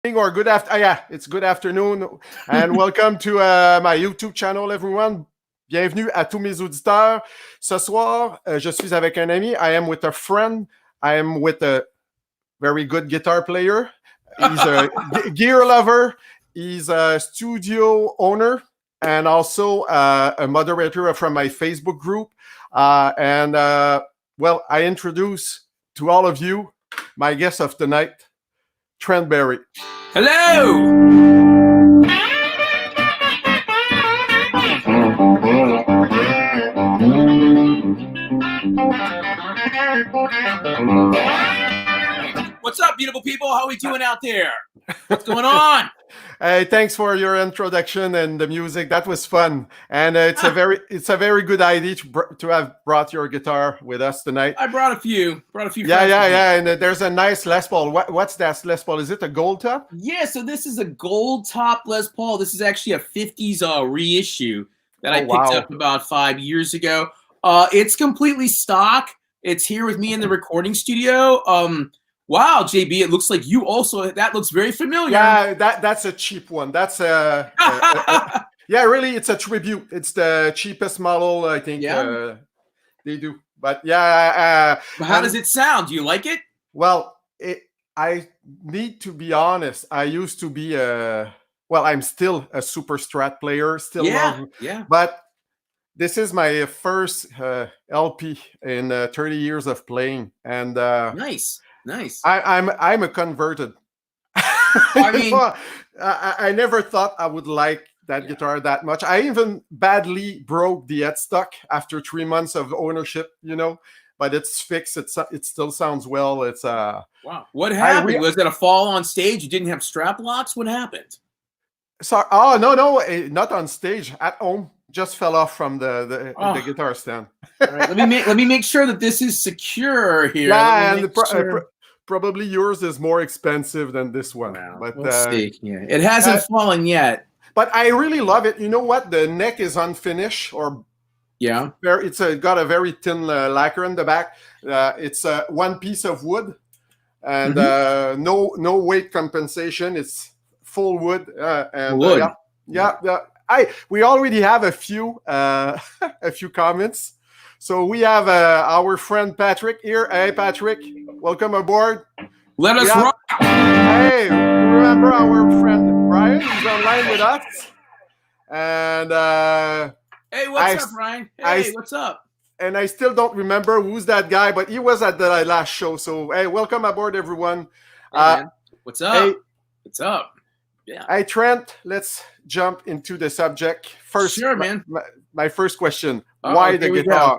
Or good after. Yeah, it's good afternoon, and welcome to my YouTube channel, everyone. Bienvenue à tous mes auditeurs. Ce soir, je suis avec un ami. I am with a friend. I am with a very good guitar player. He's a gear lover. He's a studio owner and also a moderator from my Facebook group. Well, I introduce to all of you my guest of tonight, Trent Berry. Hello! What's up, beautiful people? How are we doing out there? What's going on? Hey, thanks for your introduction and the music. That was fun, and it's a very good idea to have brought your guitar with us tonight. I brought a few. Yeah. And there's a nice Les Paul. What's that Les Paul? Is it a gold top? Yeah. So this is a gold top Les Paul. This is actually a '50s reissue that I picked up about 5 years ago. It's completely stock. It's here with me in the recording studio. Wow, JB, it looks like you also, that looks very familiar. Yeah, that's a cheap one. That's yeah, really, it's a tribute. It's the cheapest model, I think, they do. But yeah. How does it sound? Do you like it? Well, I need to be honest. I used to be I'm still a super Strat player. Yeah. But this is my first LP in 30 years of playing. And Nice. I'm a converted. I mean, I never thought I would like that guitar that much. I even badly broke the headstock after 3 months of ownership, but it's fixed. It still sounds well. It's wow. What happened? Was it a fall on stage? You didn't have strap locks? What happened? Sorry. No, not on stage. At home. Just fell off from the guitar stand. Right, let me make sure that this is secure here. Yeah, and probably yours is more expensive than this one. Wow. But let's see. Yeah, it hasn't fallen yet. But I really love it. You know what? The neck is unfinished, it's got a very thin lacquer in the back. It's one piece of wood, and no weight compensation. It's full wood. Wood. We already have a few comments. So we have our friend Patrick here. Hey, Patrick, welcome aboard. Let us rock. Hey, remember our friend Brian? He's online with us. And hey, what's up, Brian? Hey, what's up? And I still don't remember who's that guy, but he was at the last show. So hey, welcome aboard, everyone. Hey, what's up? Hey, what's up? Yeah. Hey, Trent, let's jump into the subject first. Sure, man. My first question: why the guitar?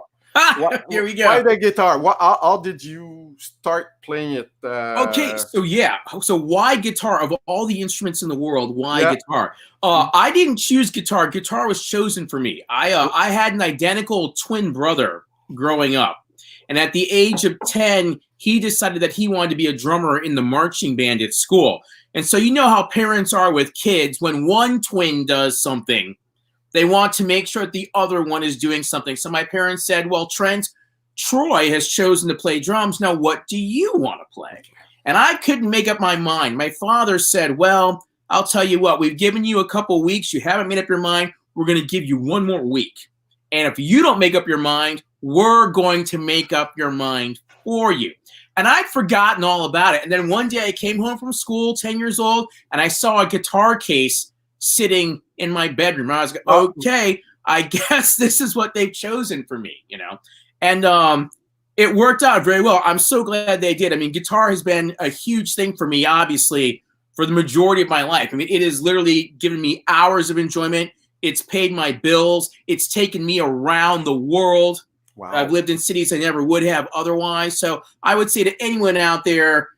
Here we go. Why the guitar? How did you start playing it? Okay, so why guitar? Of all the instruments in the world, why guitar? I didn't choose guitar. Guitar was chosen for me. I had an identical twin brother growing up, and at the age of 10, he decided that he wanted to be a drummer in the marching band at school. And so you know how parents are with kids. When one twin does something, they want to make sure that the other one is doing something. So my parents said, well, Trent, Troy has chosen to play drums. Now, what do you want to play? And I couldn't make up my mind. My father said, well, I'll tell you what, we've given you a couple weeks. You haven't made up your mind. We're going to give you one more week. And if you don't make up your mind, we're going to make up your mind for you. And I'd forgotten all about it. And then one day I came home from school, 10 years old, and I saw a guitar case sitting in my bedroom. I was like, okay, I guess this is what they've chosen for me, And it worked out very well. I'm so glad they did. I mean, guitar has been a huge thing for me, obviously, for the majority of my life. I mean, it has literally given me hours of enjoyment. It's paid my bills. It's taken me around the world. Wow. I've lived in cities I never would have otherwise. So I would say to anyone out there,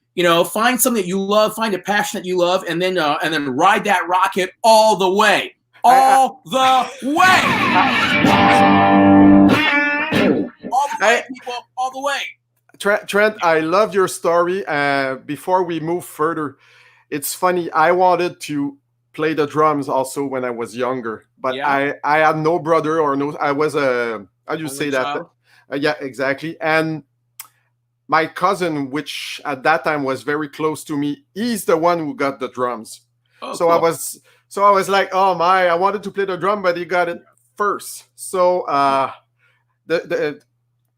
find something that you love, find a passion that you love, and then ride that rocket all the way. All the way, people, all the way. Trent, I love your story. Before we move further, it's funny. I wanted to play the drums also when I was younger, but I had no brother or no. I was a. How do you say that? Yeah, exactly. And my cousin, which at that time was very close to me, he's the one who got the drums. Oh, So cool. I was like, oh my, I wanted to play the drum, but he got it first. So the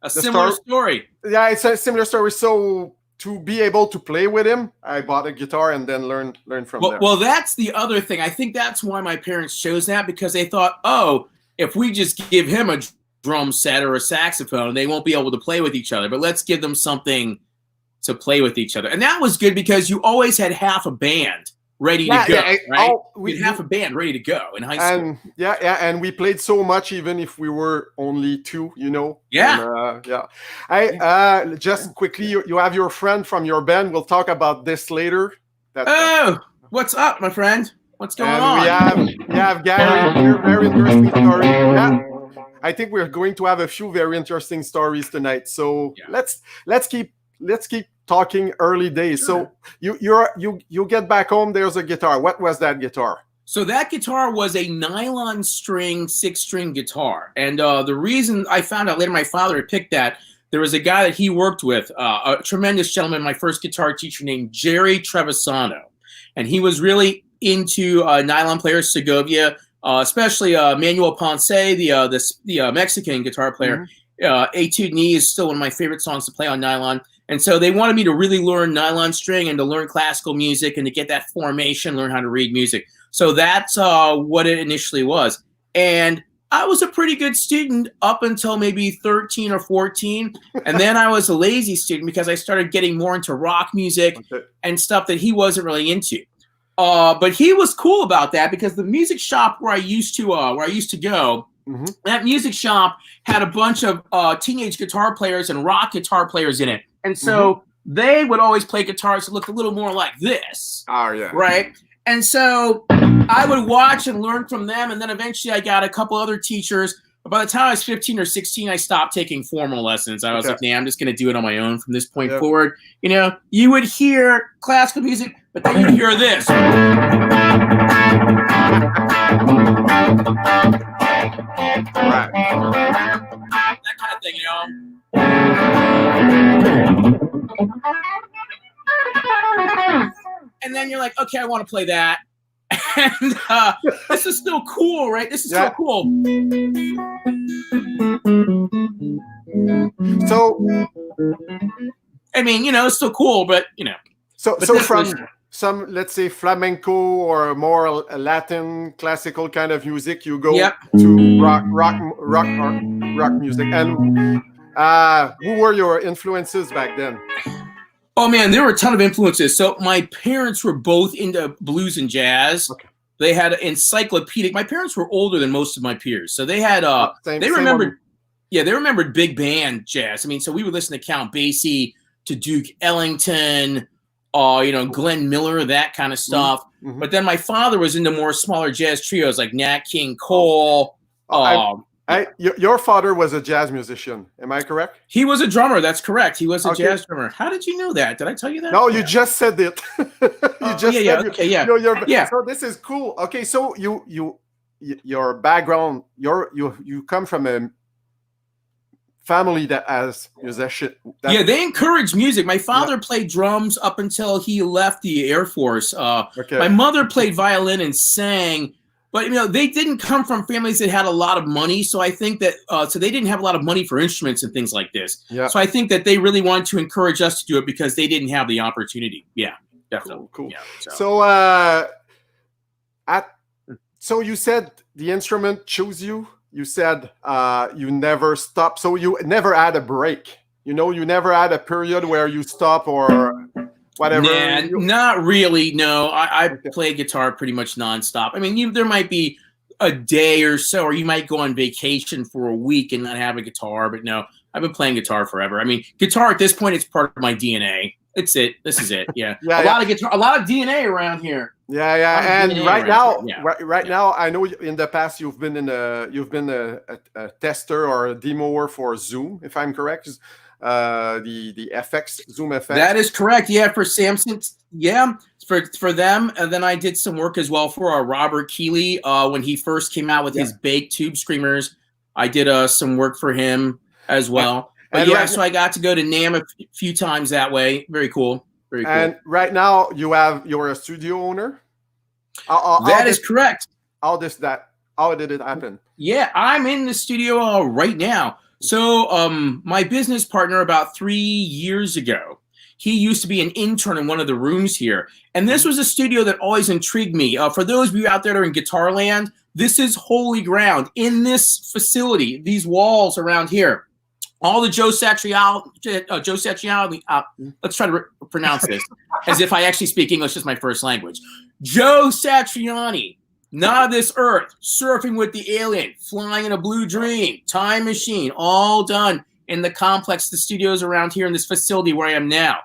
similar story. Yeah, it's a similar story. So to be able to play with him, I bought a guitar and then learn from there. Well, that's the other thing. I think that's why my parents chose that, because they thought, oh, if we just give him a drum set or a saxophone, they won't be able to play with each other. But let's give them something to play with each other. And that was good because you always had half a band ready to go, right? We had half a band ready to go in high school. And we played so much, even if we were only two, you know. Yeah. And, just quickly, you have your friend from your band. We'll talk about this later. What's up, my friend? What's going on? We have Gary here. Very interesting story. Yeah. I think we're going to have a few very interesting stories tonight. So let's keep talking early days. Sure. So you get back home. There's a guitar. What was that guitar? So that guitar was a nylon string 6-string guitar, and the reason I found out later, my father had picked that. There was a guy that he worked with, a tremendous gentleman, my first guitar teacher named Jerry Trevisano, and he was really into nylon players, Segovia, especially Manuel Ponce, the Mexican guitar player. Etude Knee is still one of my favorite songs to play on nylon. And so they wanted me to really learn nylon string and to learn classical music and to get that formation, learn how to read music. So that's what it initially was. And I was a pretty good student up until maybe 13 or 14. And then I was a lazy student because I started getting more into rock music and stuff that he wasn't really into. But he was cool about that because the music shop where I used to go, that music shop had a bunch of teenage guitar players and rock guitar players in it. And so they would always play guitars that looked a little more like this. Oh, yeah. Right? And so I would watch and learn from them. And then eventually I got a couple other teachers. But by the time I was 15 or 16, I stopped taking formal lessons. I was like, nah, I'm just going to do it on my own from this point forward. You know, you would hear classical music, but then you'd hear this. Right. That kind of thing, you know. And then you're like, okay, I want to play that. And this is still cool, right? This is still cool. So, I mean, you know, it's still cool, but you know. So from some, let's say, flamenco or more Latin classical kind of music, you go to rock music. And who were your influences back then? Oh man, there were a ton of influences. So my parents were both into blues and jazz. Okay. They had encyclopedic. My parents were older than most of my peers, so they had they remembered big band jazz. I mean, so we would listen to Count Basie, to Duke Ellington, Glenn Miller, that kind of stuff. But then my father was into more smaller jazz trios like Nat King Cole. Your father was a jazz musician. Am I correct? He was a drummer. That's correct. He was a jazz drummer. How did you know that? Did I tell you that? No, you just said it. So this is cool. Okay, so your background, you come from a family that has musician. They encourage music. My father played drums up until he left the Air Force. My mother played violin and sang. But, they didn't come from families that had a lot of money. So I think that so they didn't have a lot of money for instruments and things like this. Yeah. So I think that they really wanted to encourage us to do it because they didn't have the opportunity. Yeah, definitely. Cool. Yeah, so you said the instrument chose you. You said you never stopped. So you never had a break. You never had a period where you stop or whatever. Nah, not really. No, I play guitar pretty much nonstop. I mean, there might be a day or so, or you might go on vacation for a week and not have a guitar. But no, I've been playing guitar forever. I mean, guitar at this point, it's part of my DNA. It's it. This is it. Yeah. A lot of guitar, a lot of DNA around here. Yeah. And right now, I know in the past you've been a tester or a demoer for Zoom, if I'm correct. The FX, Zoom FX. That is correct. Yeah, for Samson. Yeah, for them. And then I did some work as well for Robert Keeley when he first came out with his baked tube screamers. I did some work for him as well. But yeah, so I got to go to NAMM a few times that way. Very cool. Very cool. And right now you're a studio owner? That is correct. How did it happen? Yeah, I'm in the studio right now. So my business partner about 3 years ago, he used to be an intern in one of the rooms here. And this was a studio that always intrigued me. For those of you out there that are in guitar land, this is holy ground. In this facility, these walls around here, all the Joe Satriani, let's try to pronounce this as if I actually speak English as my first language. Joe Satriani, Not of This Earth, Surfing with the Alien, Flying in a Blue Dream, Time Machine, all done in the complex, the studios around here in this facility where I am now.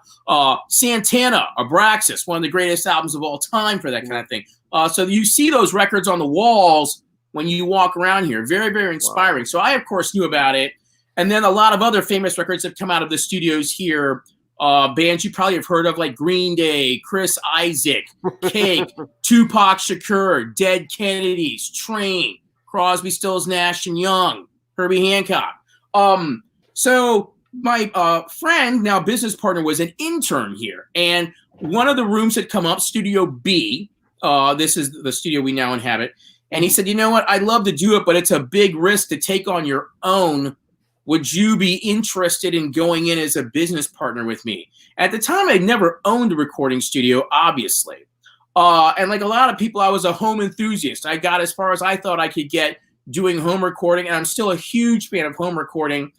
Santana, Abraxas, one of the greatest albums of all time for that kind of thing. So you see those records on the walls when you walk around here. Very, very inspiring. Wow. So I, of course, knew about it. And then a lot of other famous records have come out of the studios here. Bands you probably have heard of like Green Day, Chris Isaac, Cake, Tupac Shakur, Dead Kennedys, Train, Crosby, Stills, Nash & Young, Herbie Hancock. So my friend, now business partner, was an intern here. And one of the rooms had come up, Studio B. This is the studio we now inhabit. And he said, you know what, I'd love to do it, but it's a big risk to take on your own. Would you be interested in going in as a business partner with me? At the time, I'd never owned a recording studio, obviously. And like a lot of people, I was a home enthusiast. I got as far as I thought I could get doing home recording, and I'm still a huge fan of home recording.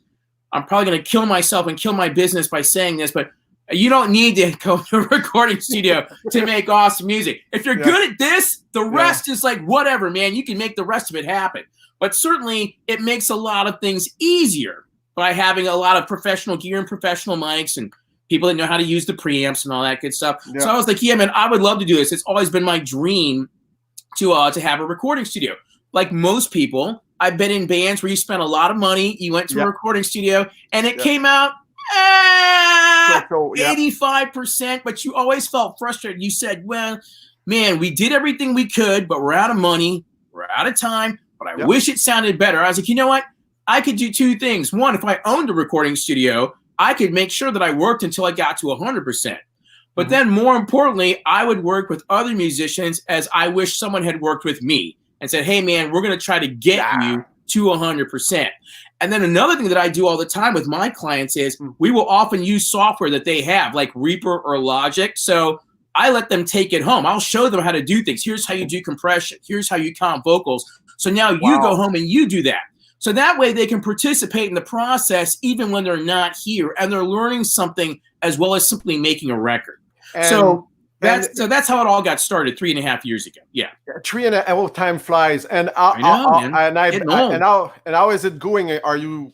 I'm probably going to kill myself and kill my business by saying this, but you don't need to go to a recording studio to make awesome music. If you're good at this, the rest is like whatever, man. You can make the rest of it happen. But certainly, it makes a lot of things easier by having a lot of professional gear and professional mics and people that know how to use the preamps and all that good stuff. Yeah. So I was like, yeah, man, I would love to do this. It's always been my dream to have a recording studio. Like most people, I've been in bands where you spent a lot of money, you went to a recording studio, and it came out 85%, but you always felt frustrated. You said, well, man, we did everything we could, but we're out of money, we're out of time. But I wish it sounded better. I was like, you know what? I could do two things. One, if I owned a recording studio, I could make sure that I worked until I got to 100%. But then more importantly, I would work with other musicians as I wish someone had worked with me and said, hey, man, we're going to try to get you to 100%. And then another thing that I do all the time with my clients is we will often use software that they have, like Reaper or Logic. So I let them take it home. I'll show them how to do things. Here's how you do compression. Here's how you comp vocals. So now you go home and you do that. So that way they can participate in the process even when they're not here, and they're learning something as well as simply making a record. So that's how it all got started 3.5 years ago. Yeah. 3.5 time flies. And how is it going? Are you?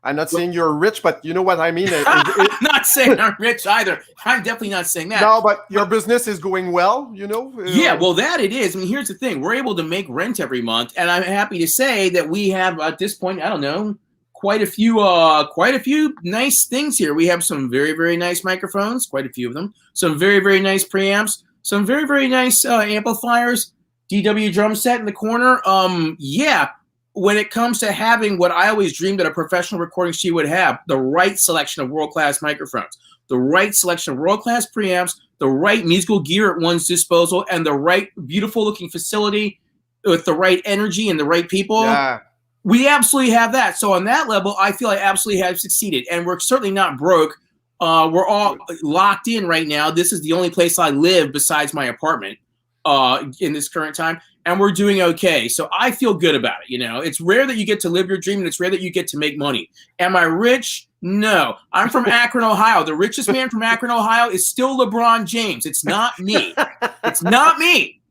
I'm not saying you're rich, but you know what I mean. I'm not saying I'm rich either. I'm definitely not saying that. No, but your business is going well, you know? Yeah, well, that it is. I mean, here's the thing. We're able to make rent every month, and I'm happy to say that we have, at this point, I don't know, quite a few nice things here. We have some very, very nice microphones, quite a few of them, some very, very nice preamps, some very, very nice amplifiers, DW drum set in the corner. When it comes to having what I always dreamed that a professional recording studio would have, the right selection of world-class microphones, the right selection of world-class preamps, the right musical gear at one's disposal, and the right beautiful-looking facility with the right energy and the right people, we absolutely have that. So on that level, I feel I absolutely have succeeded. And we're certainly not broke. We're all locked in right now. This is the only place I live besides my apartment in this current time. And we're doing okay. So I feel good about it. You know, it's rare that you get to live your dream, and it's rare that you get to make money. Am I rich? No. I'm from Akron, Ohio. The richest man from Akron, Ohio is still LeBron James. It's not me. It's not me.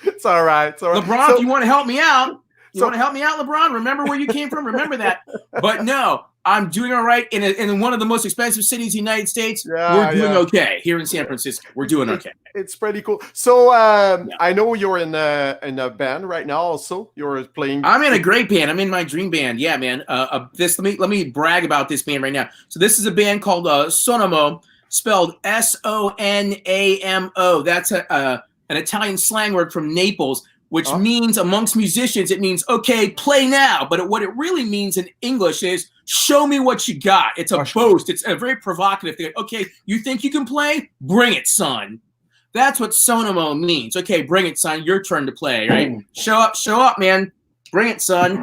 It's all right. It's all right. LeBron, if you want to help me out, LeBron? Remember where you came from? Remember that. But no, I'm doing all right in one of the most expensive cities in the United States. We're doing okay here in San Francisco. We're doing okay. It's pretty cool. So I know you're in a band right now. Also, you're playing. I'm in a great band. I'm in my dream band. Yeah, man. Let me brag about this band right now. So this is a band called Sonamo, spelled Sonamo. That's an Italian slang word from Naples. which means amongst musicians, it means, okay, play now. But what it really means in English is, show me what you got. It's a boast. It's a very provocative thing. Okay, you think you can play? Bring it, son. That's what Sonamo means. Okay, bring it, son. Your turn to play, right? Show up, man. Bring it, son.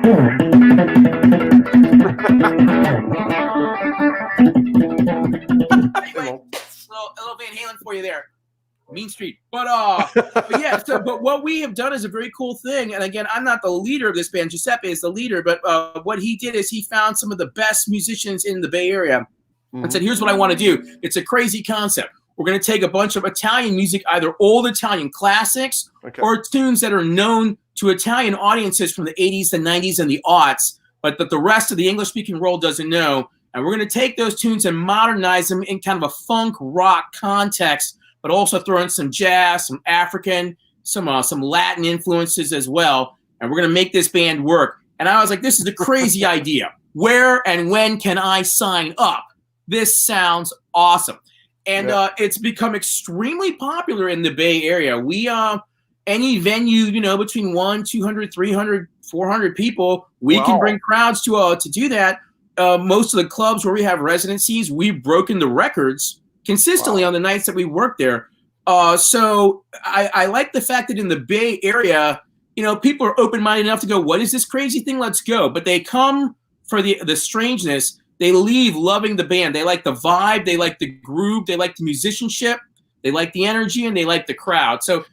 Anyway, a little Van Halen for you there. Mean Street. But yeah, but what we have done is a very cool thing. And again, I'm not the leader of this band. Giuseppe is the leader, but what he did is he found some of the best musicians in the Bay Area and said, here's what I want to do. It's a crazy concept. We're going to take a bunch of Italian music, either old Italian classics or tunes that are known to Italian audiences from the 80s, the 90s, and the aughts, but that the rest of the English-speaking world doesn't know. And we're going to take those tunes and modernize them in kind of a funk rock context, but also throw in some jazz, some African, some Latin influences as well. And we're going to make this band work. And I was like, this is a crazy idea. Where and when can I sign up? This sounds awesome. And it's become extremely popular in the Bay Area. We any venue, between 100, 200, 300, 400 people, we can bring crowds to do that. Most of the clubs where we have residencies, we've broken the records consistently on the nights that we work there. So I like the fact that in the Bay Area, people are open-minded enough to go, what is this crazy thing? Let's go. But they come for the strangeness. They leave loving the band. They like the vibe. They like the groove. They like the musicianship. They like the energy, and they like the crowd. So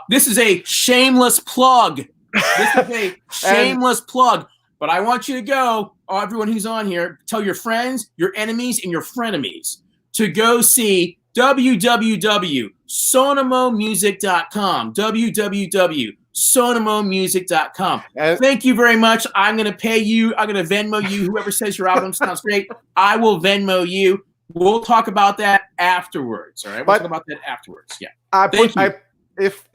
this is a shameless plug. This is a shameless plug. But I want you to go, everyone who's on here, tell your friends, your enemies, and your frenemies to go see www.sonamomusic.com. www.sonamomusic.com. Thank you very much. I'm going to pay you. I'm going to Venmo you. Whoever says your album sounds great, I will Venmo you. We'll talk about that afterwards. All right, we'll talk about that afterwards. Yeah. If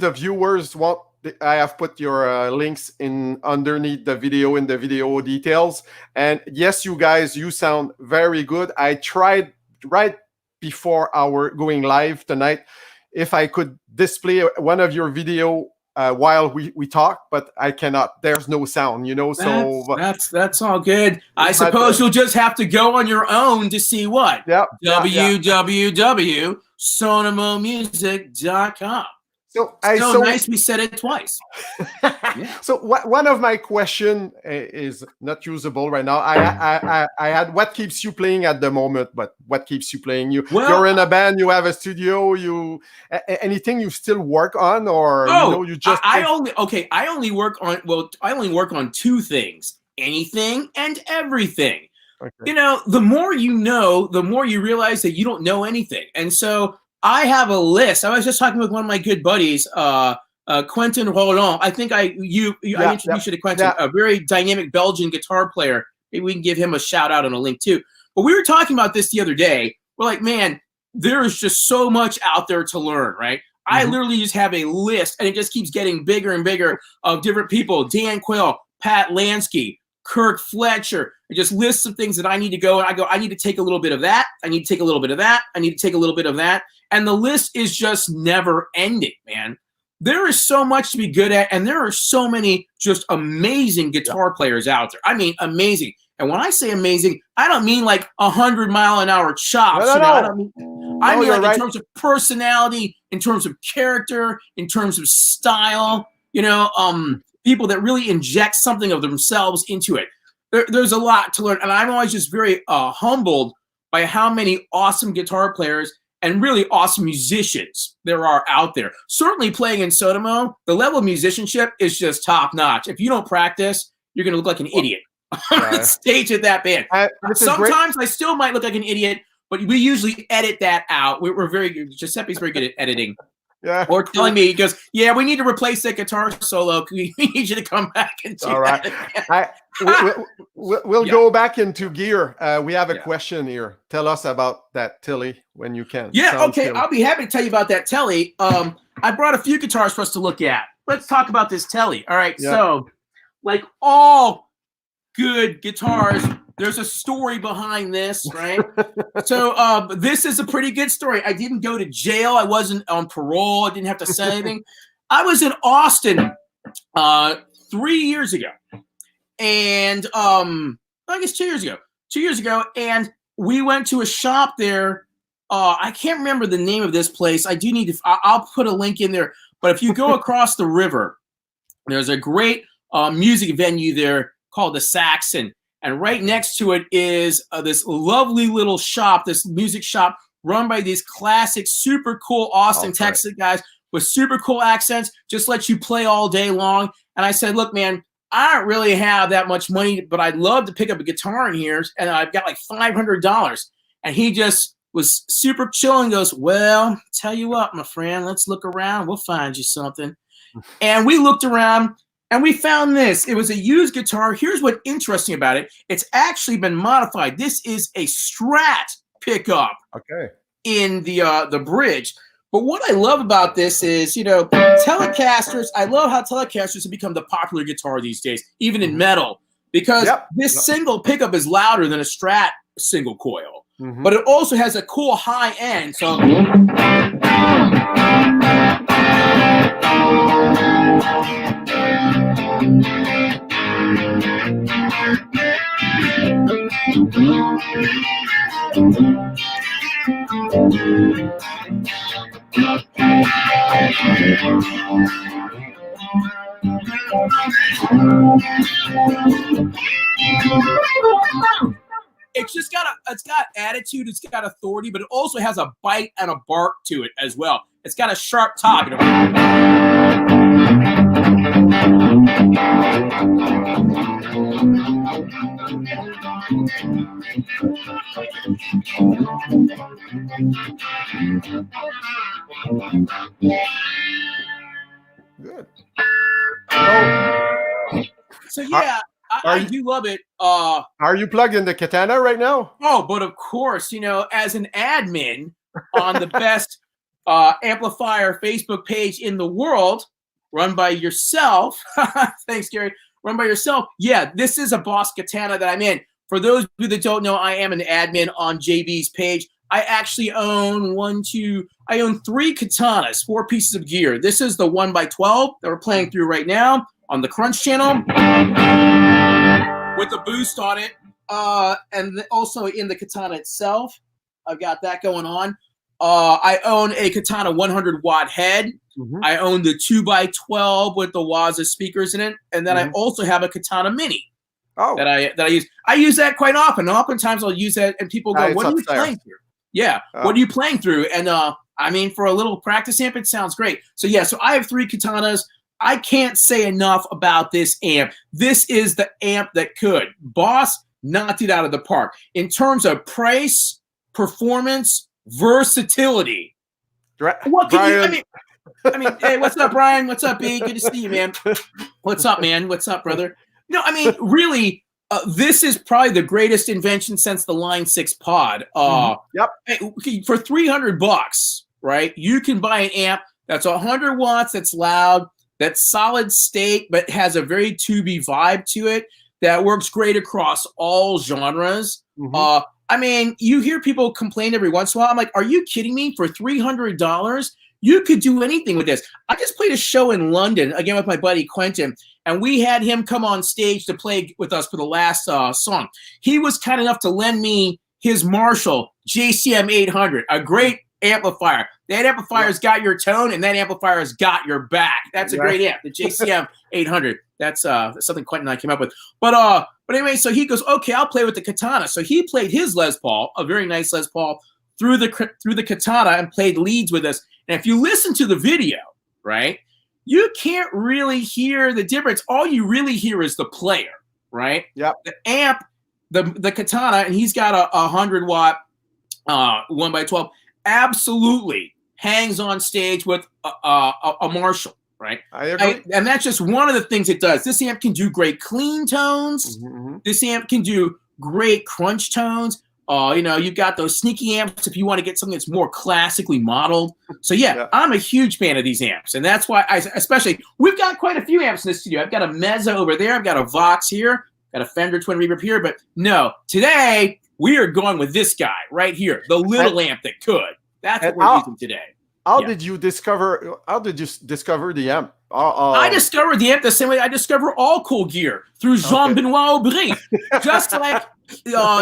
the viewers want, I have put your links in underneath the video in the video details. And yes, you guys, you sound very good. I tried right before our going live tonight if I could display one of your video while we talk, but I cannot. There's no sound, so that's all good. I suppose you'll just have to go on your own to see what www.sonamomusic.com. So nice we said it twice. So one of my question is not usable right now. I had what keeps you playing at the moment, but what keeps you playing? You're in a band, you have a studio, anything you still work on, or you just I only work on two things: anything and everything. Okay. The more you know, the more you realize that you don't know anything. And so I have a list. I was just talking with one of my good buddies, Quentin Roland. I think I introduced you to Quentin, a very dynamic Belgian guitar player. Maybe we can give him a shout out and a link too. But we were talking about this the other day. We're like, man, there is just so much out there to learn, right? Mm-hmm. I literally just have a list, and it just keeps getting bigger and bigger of different people. Dan Quayle, Pat Lansky, Kirk Fletcher. It just lists some things that I need to go, and I need to take a little bit of that. I need to take a little bit of that. I need to take a little bit of that. And the list is just never ending, man. There is so much to be good at, and there are so many just amazing guitar players out there. I mean, amazing. And when I say amazing, I don't mean like 100-mile-an-hour chops. I mean like in terms of personality, in terms of character, in terms of style, people that really inject something of themselves into it. There's a lot to learn. And I'm always just very humbled by how many awesome guitar players and really awesome musicians there are out there. Certainly playing in Sonamo, the level of musicianship is just top notch. If you don't practice, you're going to look like an idiot on stage at that band. Sometimes I still might look like an idiot, but we usually edit that out. We're very good. Giuseppe's very good at editing. Yeah. Or telling me, he goes, yeah, we need to replace that guitar solo. We need you to come back and do that. We'll go back into gear. We have a question here. Tell us about that Telly when you can. Yeah, okay. I'll be happy to tell you about that Telly. I brought a few guitars for us to look at. Let's talk about this Telly. All right, so like all good guitars, there's a story behind this, right? So this is a pretty good story. I didn't go to jail. I wasn't on parole. I didn't have to say anything. I was in Austin 3 years ago, and I guess 2 years ago. 2 years ago, and we went to a shop there. I can't remember the name of this place. I do need to. I'll put a link in there. But if you go across the river, there's a great music venue there called the Saxon, and right next to it is this lovely little shop, this music shop run by these classic, super cool Austin, Texas guys with super cool accents. Just let you play all day long. And I said, look, man, I don't really have that much money, but I'd love to pick up a guitar in here, and I've got like $500. And he just was super chill and goes, well, tell you what, my friend, let's look around. We'll find you something. And we looked around, and we found this. It was a used guitar. Here's what's interesting about it. It's actually been modified. This is a Strat pickup in the bridge. But what I love about this is, Telecasters, I love how Telecasters have become the popular guitar these days, even in metal, because this single pickup is louder than a Strat single coil. But it also has a cool high end. So it's got attitude, it's got authority, but it also has a bite and a bark to it as well. It's got a sharp top. Good. So yeah, I do love it. Are you plugged in the Katana right now? Oh, but of course, as an admin on the best amplifier Facebook page in the world, run by yourself. Thanks, Gary. Run by yourself. Yeah, this is a Boss Katana that I'm in. For those of you that don't know, I am an admin on JB's page. I actually own 3 katanas, 4 pieces of gear. This is the 1x12 that we're playing through right now on the Crunch channel with a boost on it. And also in the katana itself, I've got that going on. I own a Katana 100-watt head. I own the 2x12 with the Waza speakers in it. And then I also have a Katana Mini that I use. I use that quite often. Oftentimes I'll use that and people go, what are you playing through? Yeah, what are you playing through? And I mean, for a little practice amp, it sounds great. So yeah, so I have 3 katanas. I can't say enough about this amp. This is the amp that could. Boss knocked it out of the park. In terms of price, performance, versatility. What can you, I mean, hey, what's up, Brian? What's up, B? Good to see you, man. What's up, man? What's up, brother? No, I mean, really, this is probably the greatest invention since the Line 6 pod. For $300, right? You can buy an amp that's 100 watts, that's loud, that's solid state, but has a very tubey vibe to it that works great across all genres. I mean, you hear people complain every once in a while. I'm like, are you kidding me? For $300, you could do anything with this. I just played a show in London, again with my buddy Quentin, and we had him come on stage to play with us for the last song. He was kind enough to lend me his Marshall JCM 800, a great amplifier. That amplifier's got your tone, and that amplifier's got your back. That's a great amp, the JCM 800. That's something Quentin and I came up with. But anyway, so he goes, okay, I'll play with the Katana. So he played his Les Paul, a very nice Les Paul, through the Katana and played leads with us. And if you listen to the video, right, you can't really hear the difference. All you really hear is the player, right? Yep. The amp, the Katana, and he's got a 100-watt 1x12, absolutely hangs on stage with a Marshall. Right, I agree. And that's just one of the things it does. This amp can do great clean tones. This amp can do great crunch tones. You've got those sneaky amps if you want to get something that's more classically modeled. So yeah, I'm a huge fan of these amps, and that's why we've got quite a few amps in the studio. I've got a Mezza over there. I've got a Vox here. Got a Fender Twin Reverb here. But no, today we are going with this guy right here, the little amp that could. That's what we're using today. How did you discover? How did you discover the amp? I discovered the amp the same way I discover all cool gear, through Jean-Benoit Aubry.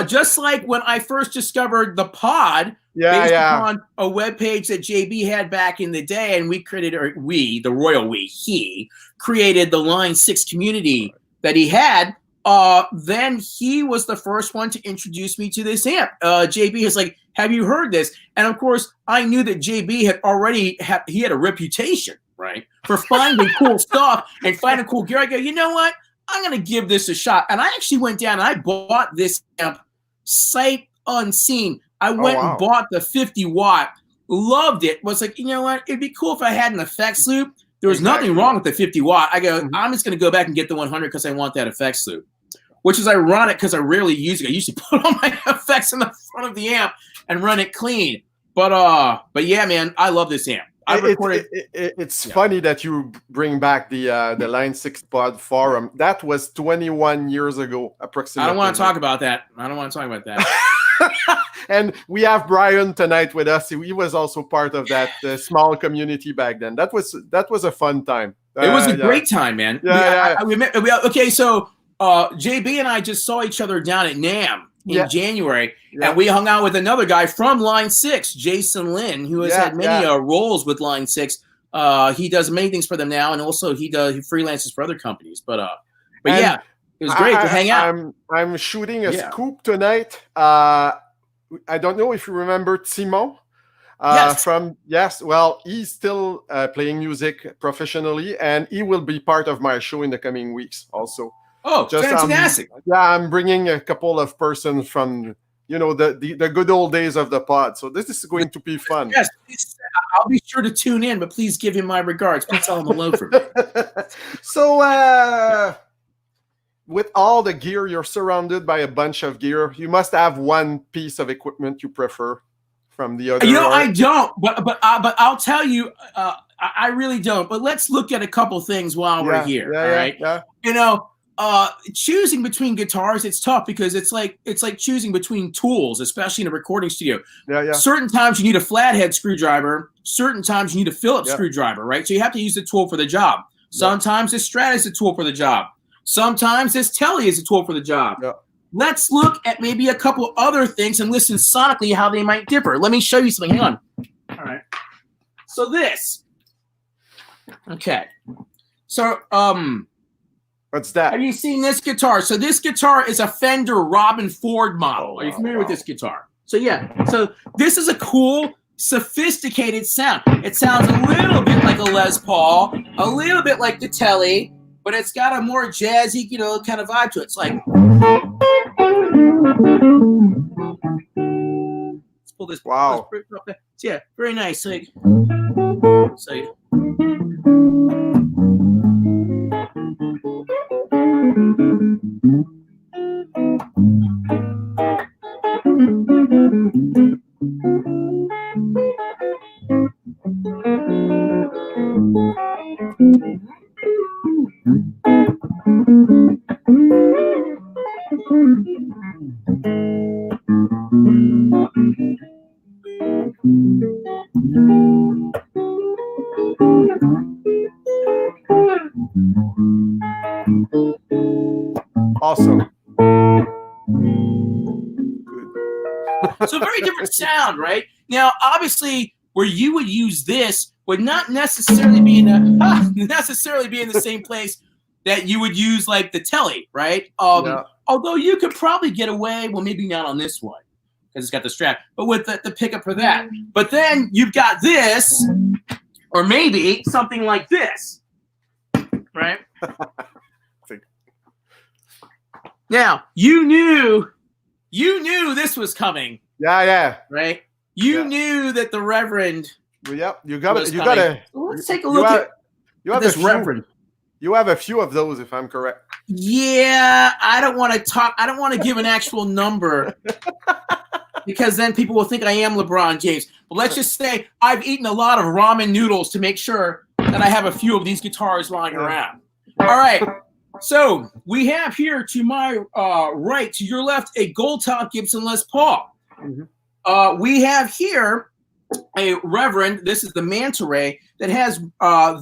just like when I first discovered the pod, based upon a webpage that JB had back in the day, and he created the Line 6 community that he had. Then he was the first one to introduce me to this amp. JB is like, have you heard this? And of course, I knew that JB had already he had a reputation, right, for finding cool stuff and finding cool gear. I go, you know what? I'm going to give this a shot. And I actually went down and I bought this amp sight unseen. I went and bought the 50 watt, loved it. Was like, you know what? It'd be cool if I had an effects loop. There was nothing wrong with the 50 watt. I go, I'm just going to go back and get the 100 because I want that effects loop, which is ironic because I rarely use it. I usually put all my effects in the front of the amp and run it clean. But yeah, man, I love this amp. It's funny that you bring back the Line 6 pod forum. That was 21 years ago, approximately. I don't want to talk about that. And we have Brian tonight with us. He was also part of that small community back then. That was a fun time. It was a great time, man. Okay, so JB and I just saw each other down at NAMM in January, and we hung out with another guy from Line 6, Jason Lynn, who has had many roles with Line 6. He does many things for them now, and also he freelances for other companies. But yeah, it was great to hang out. I'm shooting a scoop tonight. I don't know if you remember Simon. He's still playing music professionally, and he will be part of my show in the coming weeks also. Oh, fantastic. I'm bringing a couple of persons from, the good old days of the pod. So this is going to be fun. Yes, I'll be sure to tune in, but please give him my regards. Please tell him hello for me. So, with all the gear, you're surrounded by a bunch of gear. You must have one piece of equipment you prefer from the other. I don't, but I'll tell you, I really don't. But let's look at a couple things while we're here. All right. Choosing between guitars, it's tough because it's like choosing between tools, especially in a recording studio. Certain times you need a flathead screwdriver. Certain times you need a Phillips screwdriver, right? So you have to use the tool for the job. Sometimes this Strat is a tool for the job. Sometimes this Telly is a tool for the job. Let's look at maybe a couple other things and listen sonically how they might differ. Let me show you something. Hang on. All right. So this. Okay. So what's that? Have you seen this guitar? So this guitar is a Fender Robin Ford model. Are you familiar with this guitar? So so this is a cool, sophisticated sound. It sounds a little bit like a Les Paul, a little bit like the Telly, but it's got a more jazzy, kind of vibe to it. It's like, let's pull this. Wow. Yeah, very nice. Like, awesome. So very different sound, right? Now, obviously, where you would use this would not necessarily be in the same place that you would use like the Telly, right? Although you could probably get away, well, maybe not on this one because it's got the strap, but with the pickup for that. But then you've got this, or maybe something like this, right? Now you knew this was coming. Yeah. Right. You knew that the Reverend. Yep. You got to. Let's take a look at this Reverend. You have a few of those, if I'm correct. Yeah, I don't want to give an actual number because then people will think I am LeBron James. But let's just say I've eaten a lot of ramen noodles to make sure that I have a few of these guitars lying around. All right. So we have here to my right, to your left, a gold top Gibson Les Paul. We have here a Reverend. This is the manta ray that has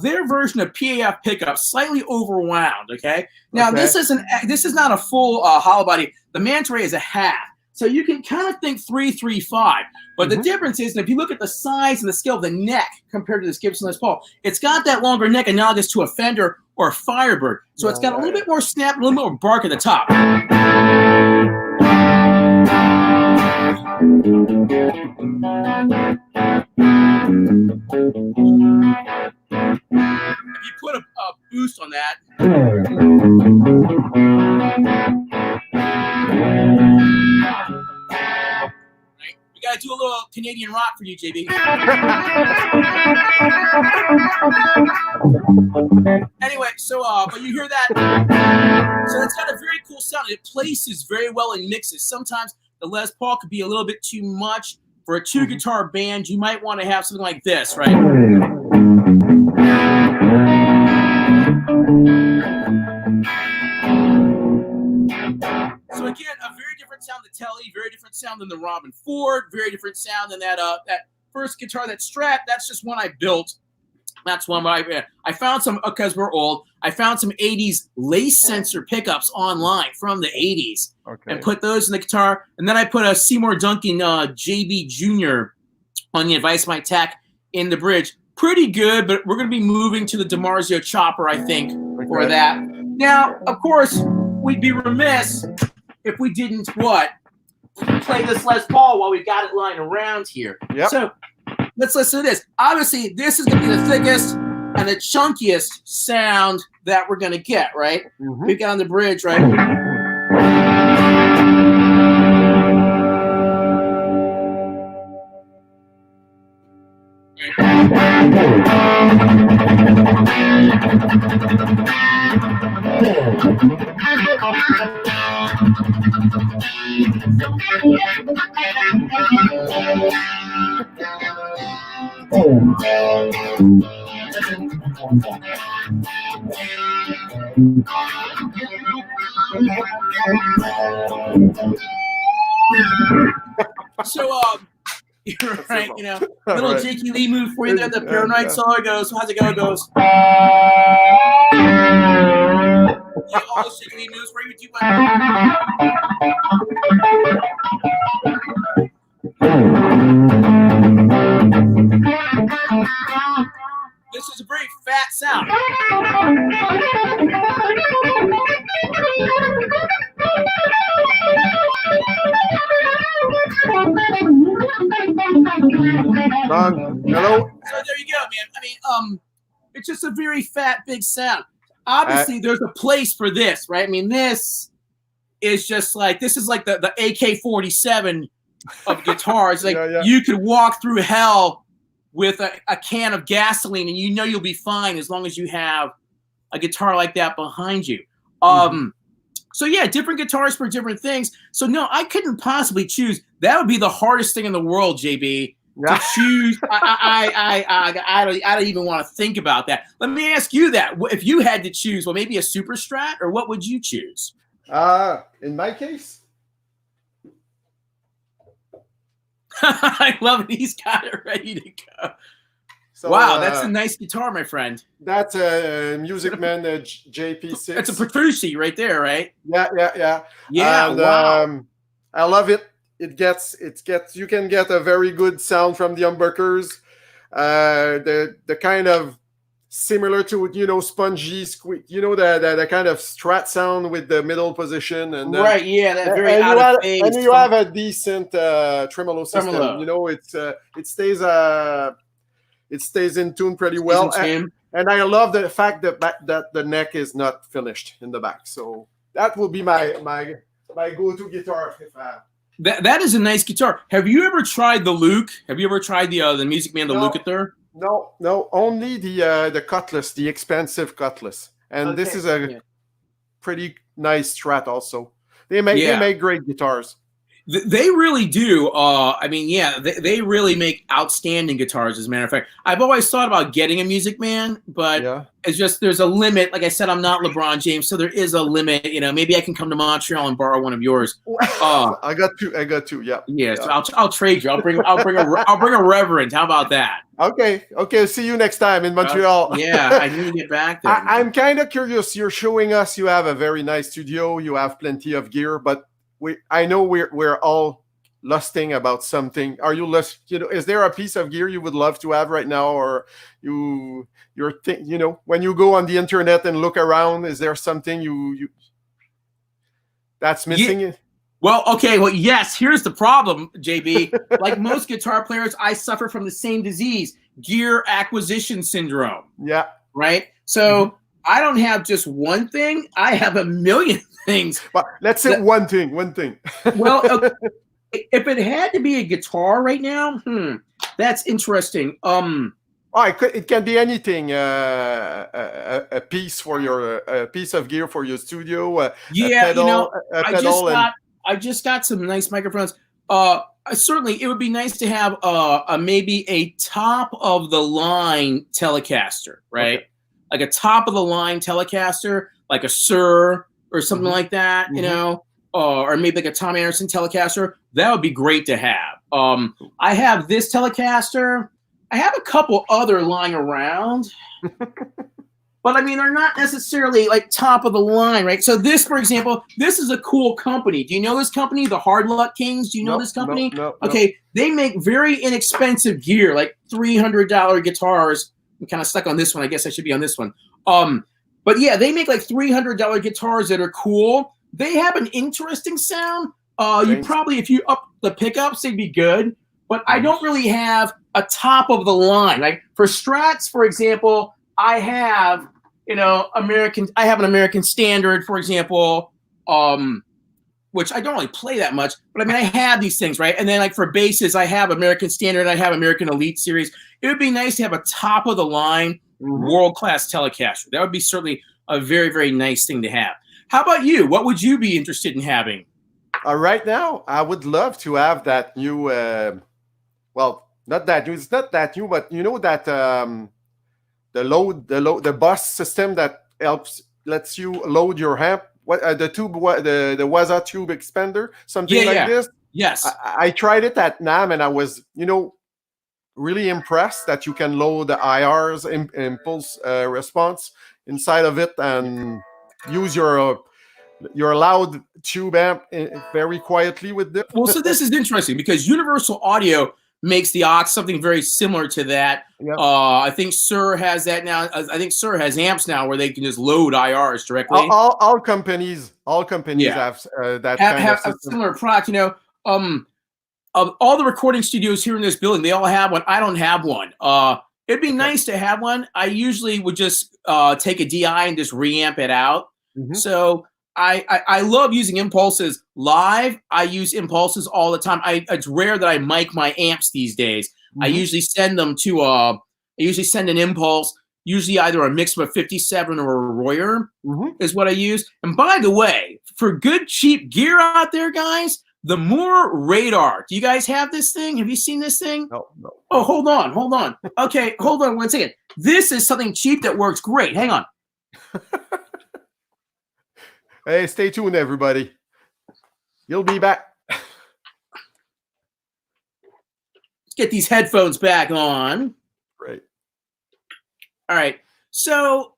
their version of PAF pickup slightly overwound. Okay. Now this is not a full hollow body. The manta ray is a half. So you can kind of think 335, but the difference is, if you look at the size and the scale of the neck compared to this Gibson Les Paul, it's got that longer neck analogous to a Fender or a Firebird. So it's got a little bit more snap, a little more bark at the top. If you put a boost on that. We gotta do a little Canadian rock for you, JB. Anyway, so but you hear that? So it's got a very cool sound. It places very well in mixes. Sometimes the Les Paul could be a little bit too much for a two-guitar band. You might want to have something like this, right? So again, a very different sound than Telly, very different sound than the Robin Ford, very different sound than that first guitar, that Strat. That's just one I built. That's one I found some, because we're old, I found some 80s lace sensor pickups online from the 80s and put those in the guitar. And then I put a Seymour Duncan JB Jr. on the Advice My Tech in the bridge. Pretty good, but we're going to be moving to the DiMarzio chopper, I think, for that. Now, of course, we'd be remiss if we didn't play this Les Paul while we got it lying around here. Yep. So let's listen to this. Obviously, this is going to be the thickest and the chunkiest sound that we're going to get, right? We've got on the bridge, right? So, you're right, you know, little Jakey Lee move for you there. The Paranoid solo goes. How's it go? It goes. Yeah, all those Jakey Lee moves. Where you do This is a very fat sound. Hello. So there you go, man. I mean, it's just a very fat, big sound. Obviously, there's a place for this, right? I mean, this is just like, this is like the AK-47 of guitars. Like, you could walk through hell with a can of gasoline, and you know you'll be fine as long as you have a guitar like that behind you. So yeah, different guitars for different things. So no, I couldn't possibly choose. That would be the hardest thing in the world, JB, to choose. I don't even want to think about that. Let me ask you that. If you had to choose, well, maybe a Super Strat, or what would you choose? In my case, I love it. He's got it ready to go. So, wow, that's a nice guitar, my friend. That's a Music Man JP6. That's a Petrucci right there, right? Yeah. Yeah, and, wow. I love it. You can get a very good sound from the humbuckers. The kind of similar to, you know, spongy squeak, you know, the kind of Strat sound with the middle position, and right, yeah, that very out of phase. And you have a decent tremolo system. You know, it stays in tune pretty well. And I love the fact that the neck is not finished in the back. So that will be my go-to guitar. That is a nice guitar. Have you ever tried the Luke? Have you ever tried the Music Man, the Lucator? No, only the Cutlass, the expensive Cutlass. And this is a pretty nice Strat also. They make great guitars. They really do. I mean, yeah, they really make outstanding guitars. As a matter of fact, I've always thought about getting a Music Man, but it's just there's a limit. Like I said, I'm not LeBron James, so there is a limit. You know, maybe I can come to Montreal and borrow one of yours. I got two. Yeah. Yeah. So I'll trade you. I'll bring a Reverend. How about that? Okay. See you next time in Montreal. Yeah, I need to get back there. I'm kind of curious. You're showing us you have a very nice studio. You have plenty of gear, but I know we're all lusting about something. Are you is there a piece of gear you would love to have right now, or when you go on the internet and look around, is there something you that's missing? Yeah. Well, yes, here's the problem, JB. Like most guitar players, I suffer from the same disease, gear acquisition syndrome. Yeah. Right? So I don't have just one thing. I have a million things. Well, let's say one thing. Well, if it had to be a guitar right now, that's interesting. It can be anything. A piece for a piece of gear for your studio. A pedal, I just got some nice microphones. Certainly, it would be nice to have maybe a top of the line Telecaster, right? Okay. Like a top of the line Telecaster, like a Sir or something like that, you know, or maybe like a Tom Anderson Telecaster. That would be great to have. I have this Telecaster. I have a couple other lying around, but I mean, they're not necessarily like top of the line, right? So this, for example, this is a cool company. Do you know this company, the Hard Luck Kings? Do you know this company? No. Okay, they make very inexpensive gear, like $300 guitars. I'm kind of stuck on this one. I guess I should be on this one. But yeah, they make like $300 guitars that are cool. They have an interesting sound. You probably, if you up the pickups, they'd be good. But I don't really have a top of the line. Like for Strats, for example, I have an American Standard, for example, which I don't really play that much, but I mean, I have these things, right? And then like for basses, I have American Standard, I have American Elite Series. It would be nice to have a top of the line world-class Telecaster. That would be certainly a very, very nice thing to have. How about you? What would you be interested in having? Right now, I would love to have that new, well, not that new, it's not that new, but you know that the bus system that lets you load your amp. The Waza tube expander, something like this. Yes. I tried it at NAMM and I was, really impressed that you can load the IR's impulse response inside of it and use your loud tube amp very quietly with this. Well, so this is interesting because Universal Audio makes the aux something very similar to that. Yep. I think Sir has that now. I think Sir has amps now where they can just load IRs directly. All companies have that kind of system. A similar product. Of all the recording studios here in this building, they all have one. I don't have one. It'd be nice to have one. I usually would just take a DI and just reamp it out. So I love using impulses live. I use impulses all the time. It's rare that I mic my amps these days. I usually send them to I usually send an impulse, usually either a mix of a 57 or a Royer is what I use. And by the way, for good cheap gear out there, guys, the Moore Radar. Do you guys have this thing? Have you seen this thing? No. Oh, hold on. Okay, hold on 1 second. This is something cheap that works great. Hang on. Hey, stay tuned, everybody. You'll be back. Let's get these headphones back on. Great. All right. So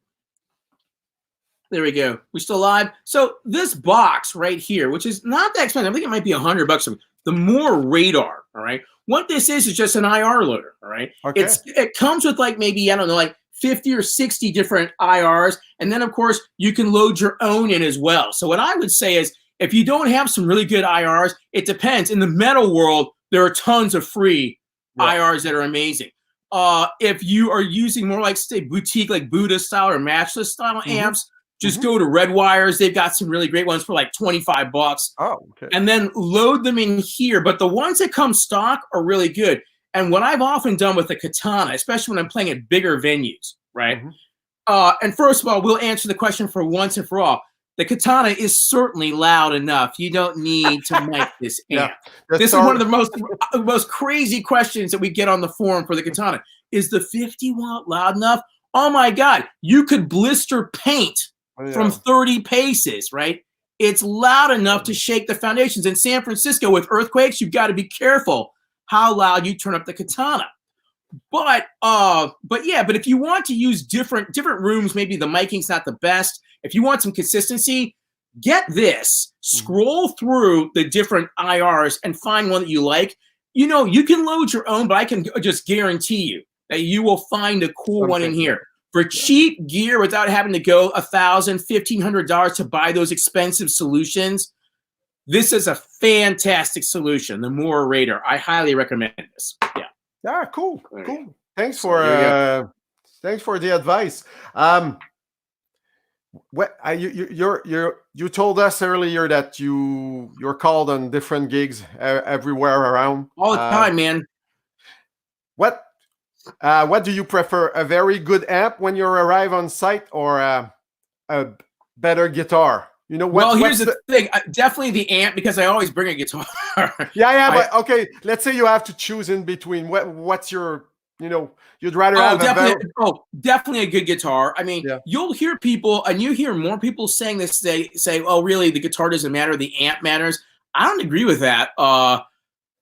there we go. We still live? So this box right here, which is not that expensive, I think it might be $100. The Moore Radar. All right. What this is just an IR loader. All right. Okay. It comes with like maybe, I don't know, like 50 or 60 different IRs. And then, of course, you can load your own in as well. So what I would say is if you don't have some really good IRs, it depends. In the metal world, there are tons of free IRs that are amazing. If you are using more like, say, boutique, like Buddha style or matchless style amps, just go to Red Wires. They've got some really great ones for like $25. Oh, okay. And then load them in here. But the ones that come stock are really good. And what I've often done with the Katana, especially when I'm playing at bigger venues, right? And first of all, we'll answer the question for once and for all. the Katana is certainly loud enough. You don't need to mic this amp. Yeah, this is one of the most crazy questions that we get on the forum for the Katana. Is the 50 watt loud enough? Oh my God, you could blister paint from 30 paces, right? It's loud enough to shake the foundations. In San Francisco with earthquakes, you've got to be careful how loud you turn up the Katana. But if you want to use different rooms, maybe the micing's not the best. If you want some consistency, get this. Scroll through the different IRs and find one that you like. You know, you can load your own, but I can just guarantee you that you will find a cool one in here. For cheap gear without having to go $1,000, $1,500 to buy those expensive solutions, this is a fantastic solution. The Mora Raider. I highly recommend this. Yeah. Yeah, cool. Thanks for the advice. You told us earlier that you're called on different gigs everywhere around. All the time, man. What do you prefer? A very good amp when you arrive on site, or a better guitar? You know what? Well, here's the thing. Definitely the amp, because I always bring a guitar. But okay. Let's say you have to choose in between. What's your, you'd rather have definitely a good guitar. I mean, you'll hear people, and you hear more people saying this. They say, "Oh, really? The guitar doesn't matter. The amp matters." I don't agree with that.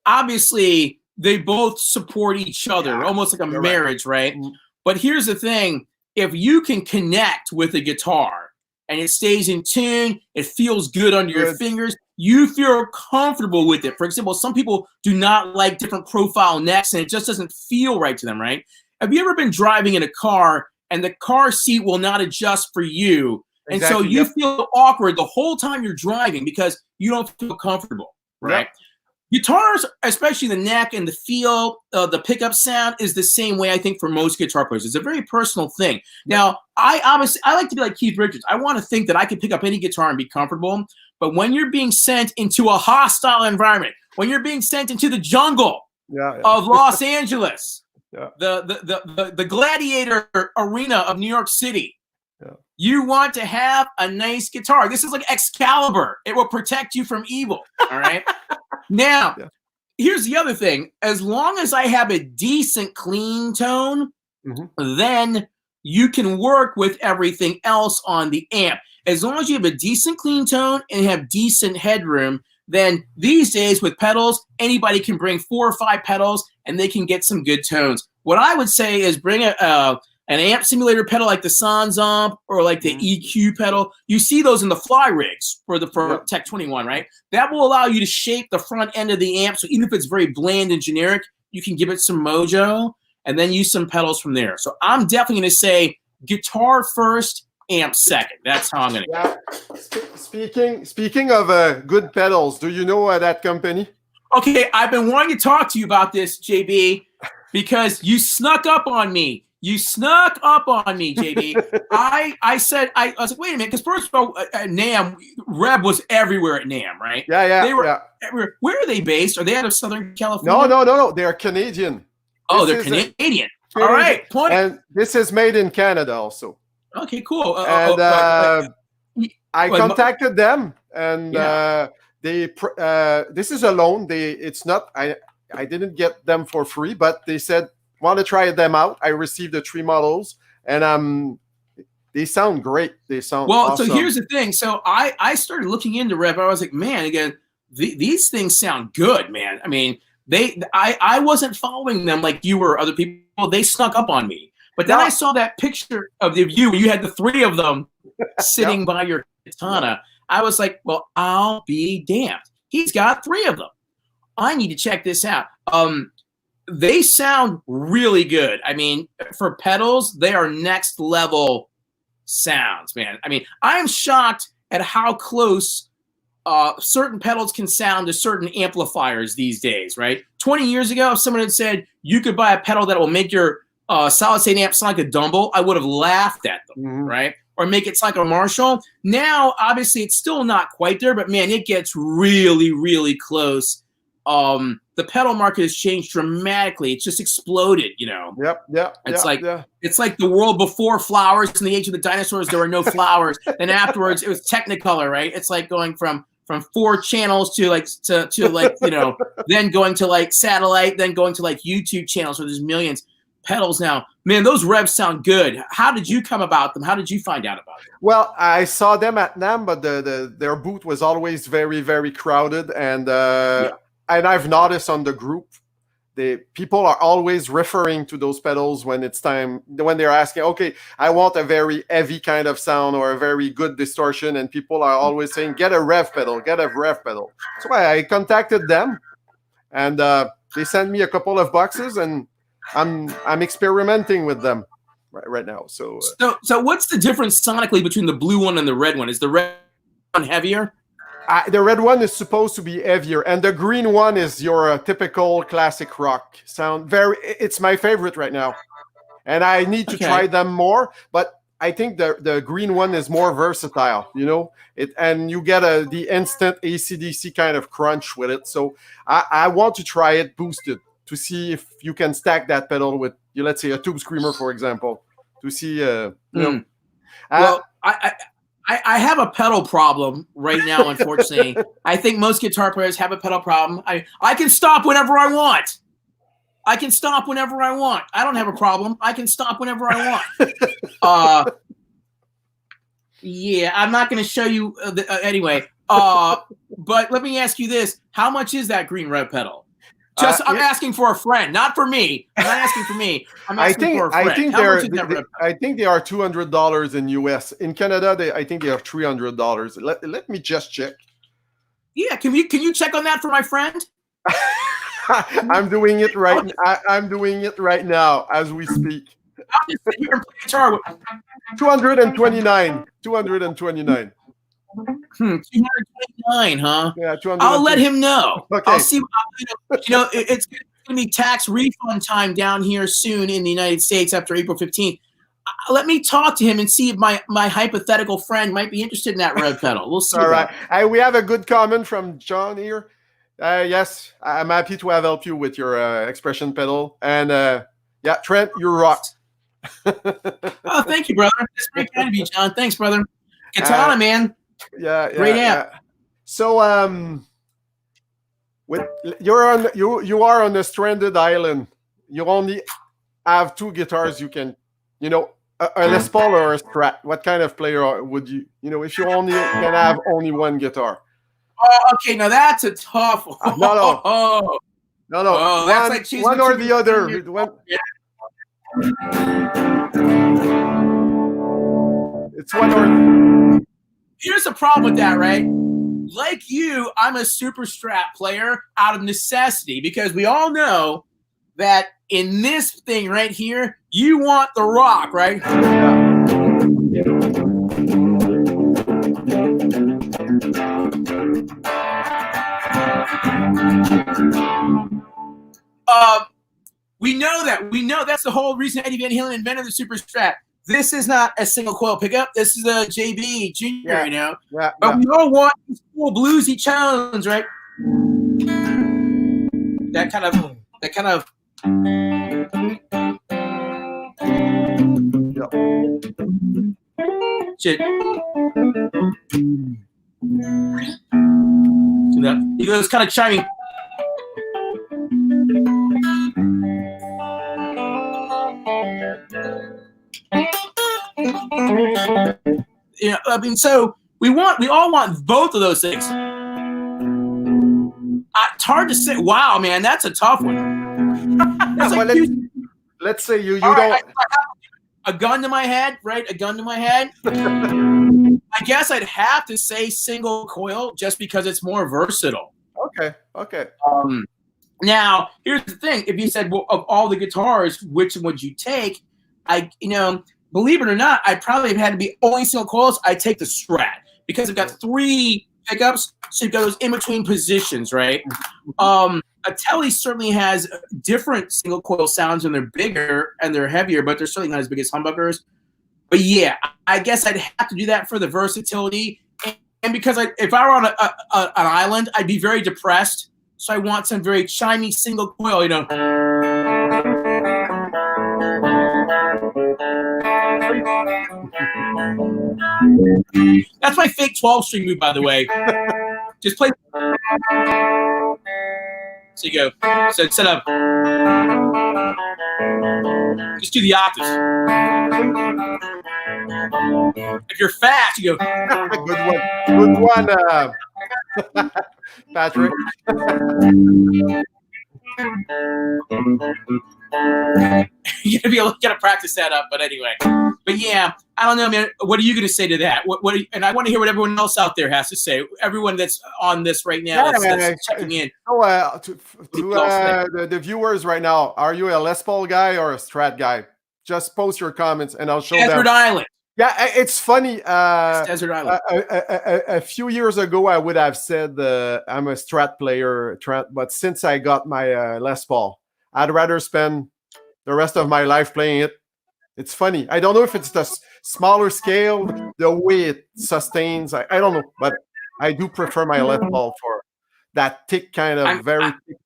Obviously, they both support each other, almost like a marriage, right? But here's the thing: if you can connect with a guitar and it stays in tune, it feels good under your fingers, you feel comfortable with it. For example, some people do not like different profile necks, and it just doesn't feel right to them, right? Have you ever been driving in a car and the car seat will not adjust for you? And so you feel awkward the whole time you're driving because you don't feel comfortable, right? Guitars, especially the neck and the feel, the pickup sound is the same way, I think, for most guitar players. It's a very personal thing. Now, I like to be like Keith Richards. I want to think that I can pick up any guitar and be comfortable. But when you're being sent into a hostile environment, when you're being sent into the jungle of Los Angeles, the gladiator arena of New York City, you want to have a nice guitar. This is like Excalibur. It will protect you from evil, all right? Now, here's the other thing. As long as I have a decent clean tone, then you can work with everything else on the amp. As long as you have a decent clean tone and have decent headroom, then these days with pedals, anybody can bring 4 or 5 pedals and they can get some good tones. What I would say is bring an amp simulator pedal like the Sonamo or like the EQ pedal. You see those in the fly rigs for Tech 21, right? That will allow you to shape the front end of the amp. So even if it's very bland and generic, you can give it some mojo and then use some pedals from there. So I'm definitely going to say guitar first, amp second. That's how I'm going to go. Speaking of good pedals, do you know that company? Okay, I've been wanting to talk to you about this, JB, because you snuck up on me. You snuck up on me, JB. I was like, wait a minute, because first of all, at NAMM, Reb was everywhere at NAMM, right? They were everywhere. Where are they based? Are they out of Southern California? No. They are Canadian. Oh, they're Canadian. All right. And this is made in Canada also. Okay, cool. I contacted them, and this is a loan. It's not. I didn't get them for free, but they said, want to try them out. I received the 3 models, and they sound great. They sound awesome. So here's the thing. So I started looking into Rev. I was like, man, again, these things sound good, man. I mean, I wasn't following them like you or other people. They snuck up on me. But then I saw that picture of you where you had the 3 of them sitting by your Katana. I was like, well, I'll be damned. He's got 3 of them. I need to check this out. They sound really good. I mean, for pedals, they are next level sounds, man. I mean, I am shocked at how close certain pedals can sound to certain amplifiers these days, right? 20 years ago, if someone had said you could buy a pedal that will make your solid state amp sound like a Dumble, I would have laughed at them, right? Or make it sound like a Marshall. Now, obviously, it's still not quite there, but man, it gets really, really close. the pedal market has changed dramatically. It's just exploded, you know. It's like the world before flowers. In the age of the dinosaurs, there were no flowers. Then afterwards, it was Technicolor, right? It's like going from 4 channels to like you know, then going to like satellite, then going to like YouTube channels where there's millions. Pedals now, man, those revs sound good. How did you come about them? How did you find out about them? Well, I saw them at NAMM, but their booth was always very, very crowded, and I've noticed on the group, people are always referring to those pedals when it's time, when they're asking, okay, I want a very heavy kind of sound or a very good distortion, and people are always saying, get a rev pedal, get a rev pedal. So I contacted them, and they sent me a couple of boxes, and I'm experimenting with them right now. So what's the difference sonically between the blue one and the red one? Is the red one heavier? The red one is supposed to be heavier, and the green one is your typical classic rock sound. It's my favorite right now, and I need to try them more. But I think the green one is more versatile, you know. And you get the instant AC/DC kind of crunch with it. So I want to try it boosted to see if you can stack that pedal with, let's say, a tube screamer, for example, to see. You know. Well, I have a pedal problem right now, unfortunately. I think most guitar players have a pedal problem. I can stop whenever I want. I don't have a problem. I can stop whenever I want. Yeah, I'm not going to show you anyway. But let me ask you this. How much is that green rev pedal? I'm asking for a friend, not for me. I'm not asking for me. I'm asking for a friend. I think they are $200 in US. In Canada, I think they are $300. Let me just check. Yeah, can you check on that for my friend? I'm doing it right. I'm doing it right now as we speak. I'll just sit here and play guitar. 229. 229. 229, huh? Yeah, 229. I'll let him know. Okay. I'll see. You know, it's going to be tax refund time down here soon in the United States after April 15th. Let me talk to him and see if my hypothetical friend might be interested in that rev pedal. We'll see. All right. We have a good comment from John here. Yes, I'm happy to have helped you with your expression pedal. And yeah, Trent, you rocked. Oh, thank you, brother. That's very kind of you, John. Thanks, brother. Katana, man. Yeah, great amp. Yeah. So, you are on a stranded island. You only have 2 guitars. You can, you know, a Les Paul or a Strat. What kind of player would you, if you only can have only 1 guitar? Oh, okay. Now that's a tough one. No. Oh, that's like one or the other. It's one or. Here's the problem with that, right? Like you, I'm a super Strat player out of necessity because we all know that in this thing right here, you want the rock, right? We know that. We know that's the whole reason Eddie Van Halen invented the super Strat. This is not a single coil pickup. This is a JB Junior, you know. Yeah, but we all want these cool bluesy tones, right? That kind of. Shit. See that? He goes kind of chiming. Yeah, I mean, so we all want both of those things. It's hard to say. Wow, man, that's a tough one. Let's say you all don't. Right, a gun to my head, right? A gun to my head. I guess I'd have to say single coil just because it's more versatile. Okay. Now, here's the thing. If you said, well, of all the guitars, which one would you take? Believe it or not, I probably have had to be only single coils. I take the Strat because I've got 3 pickups, so you've got those in-between positions, right? A Tele certainly has different single coil sounds, and they're bigger and they're heavier, but they're certainly not as big as humbuckers. But yeah, I guess I'd have to do that for the versatility, and because if I were on an island, I'd be very depressed So I want some very chimey single coil, you know. That's my fake 12-string move, by the way. Just play. So you go. So instead of just do the octaves. If you're fast, you go. Good one. Good one, Patrick. You gotta practice that up, but anyway. But yeah, I don't know, man. What are you gonna say to that? And I want to hear what everyone else out there has to say. Everyone that's on this right now, that's checking in. So, to the viewers right now, are you a Les Paul guy or a Strat guy? Just post your comments, and I'll show them. Desert Island. Yeah, it's funny. Desert Island. A few years ago, I would have said I'm a Strat player, Trent, but since I got my Les Paul, I'd rather spend the rest of my life playing it. It's funny. I don't know if it's the smaller scale, the way it sustains. I don't know, but I do prefer my Les Paul for that thick kind of thick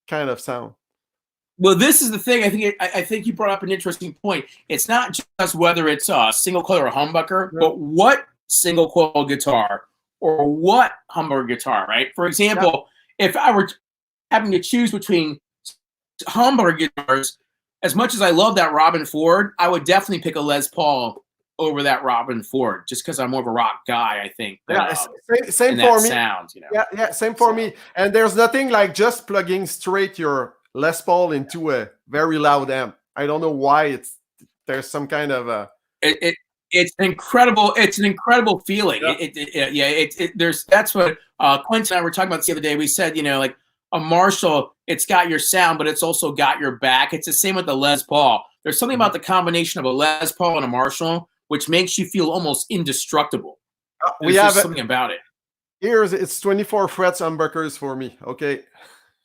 kind of sound. Well, this is the thing. I think you brought up an interesting point. It's not just whether it's a single coil or a humbucker, but what single coil guitar or what humbucker guitar, right? For example, if I were having to choose between humbucker guitars, as much as I love that Robin Ford, I would definitely pick a Les Paul over that Robin Ford, just because I'm more of a rock guy, I think. Same for me. Sound, you know? Yeah, same for me. And there's nothing like just plugging straight your Les Paul into a very loud amp. I don't know why there's some kind of it's an incredible feeling. Yeah. That's what Quentin and I were talking about this the other day. We said, you know, like a Marshall, it's got your sound, but it's also got your back. It's the same with the Les Paul. There's something about the combination of a Les Paul and a Marshall which makes you feel almost indestructible. We have something about it. It's 24 frets humbuckers for me. Okay.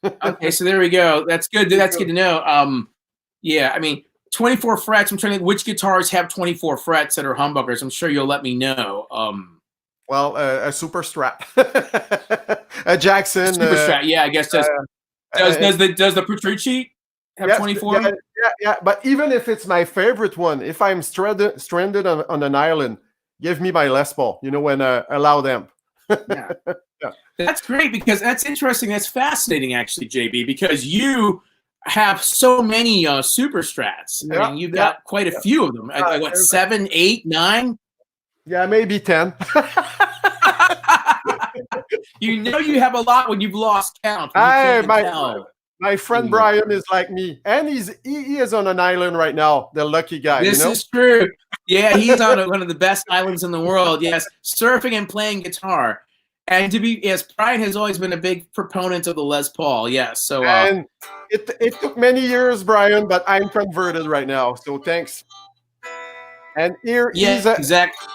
Okay, so there we go. That's good. That's good to know. Yeah, I mean, 24 frets. I'm trying to think which guitars have 24 frets that are humbuckers. I'm sure you'll let me know. Well, a Super Strat, a Jackson. Super Strat. Yeah, I guess does the Petrucci have 24? Yeah. But even if it's my favorite one, if I'm stranded on an island, give me my Les Paul. You know, and a loud amp. Yeah. That's great, because that's interesting. That's fascinating, actually, JB, because you have so many Super Strats. I mean, you've got quite a few of them. Like what, 7, 8, 9? Yeah, maybe 10. You know you have a lot when you've lost count. My friend Brian is like me, and he is on an island right now. The lucky guy. This is true. Yeah, he's on one of the best islands in the world. Yes, surfing and playing guitar. And Brian has always been a big proponent of the Les Paul. Yes, so and it took many years, Brian, but I'm converted right now. So thanks. And here exactly.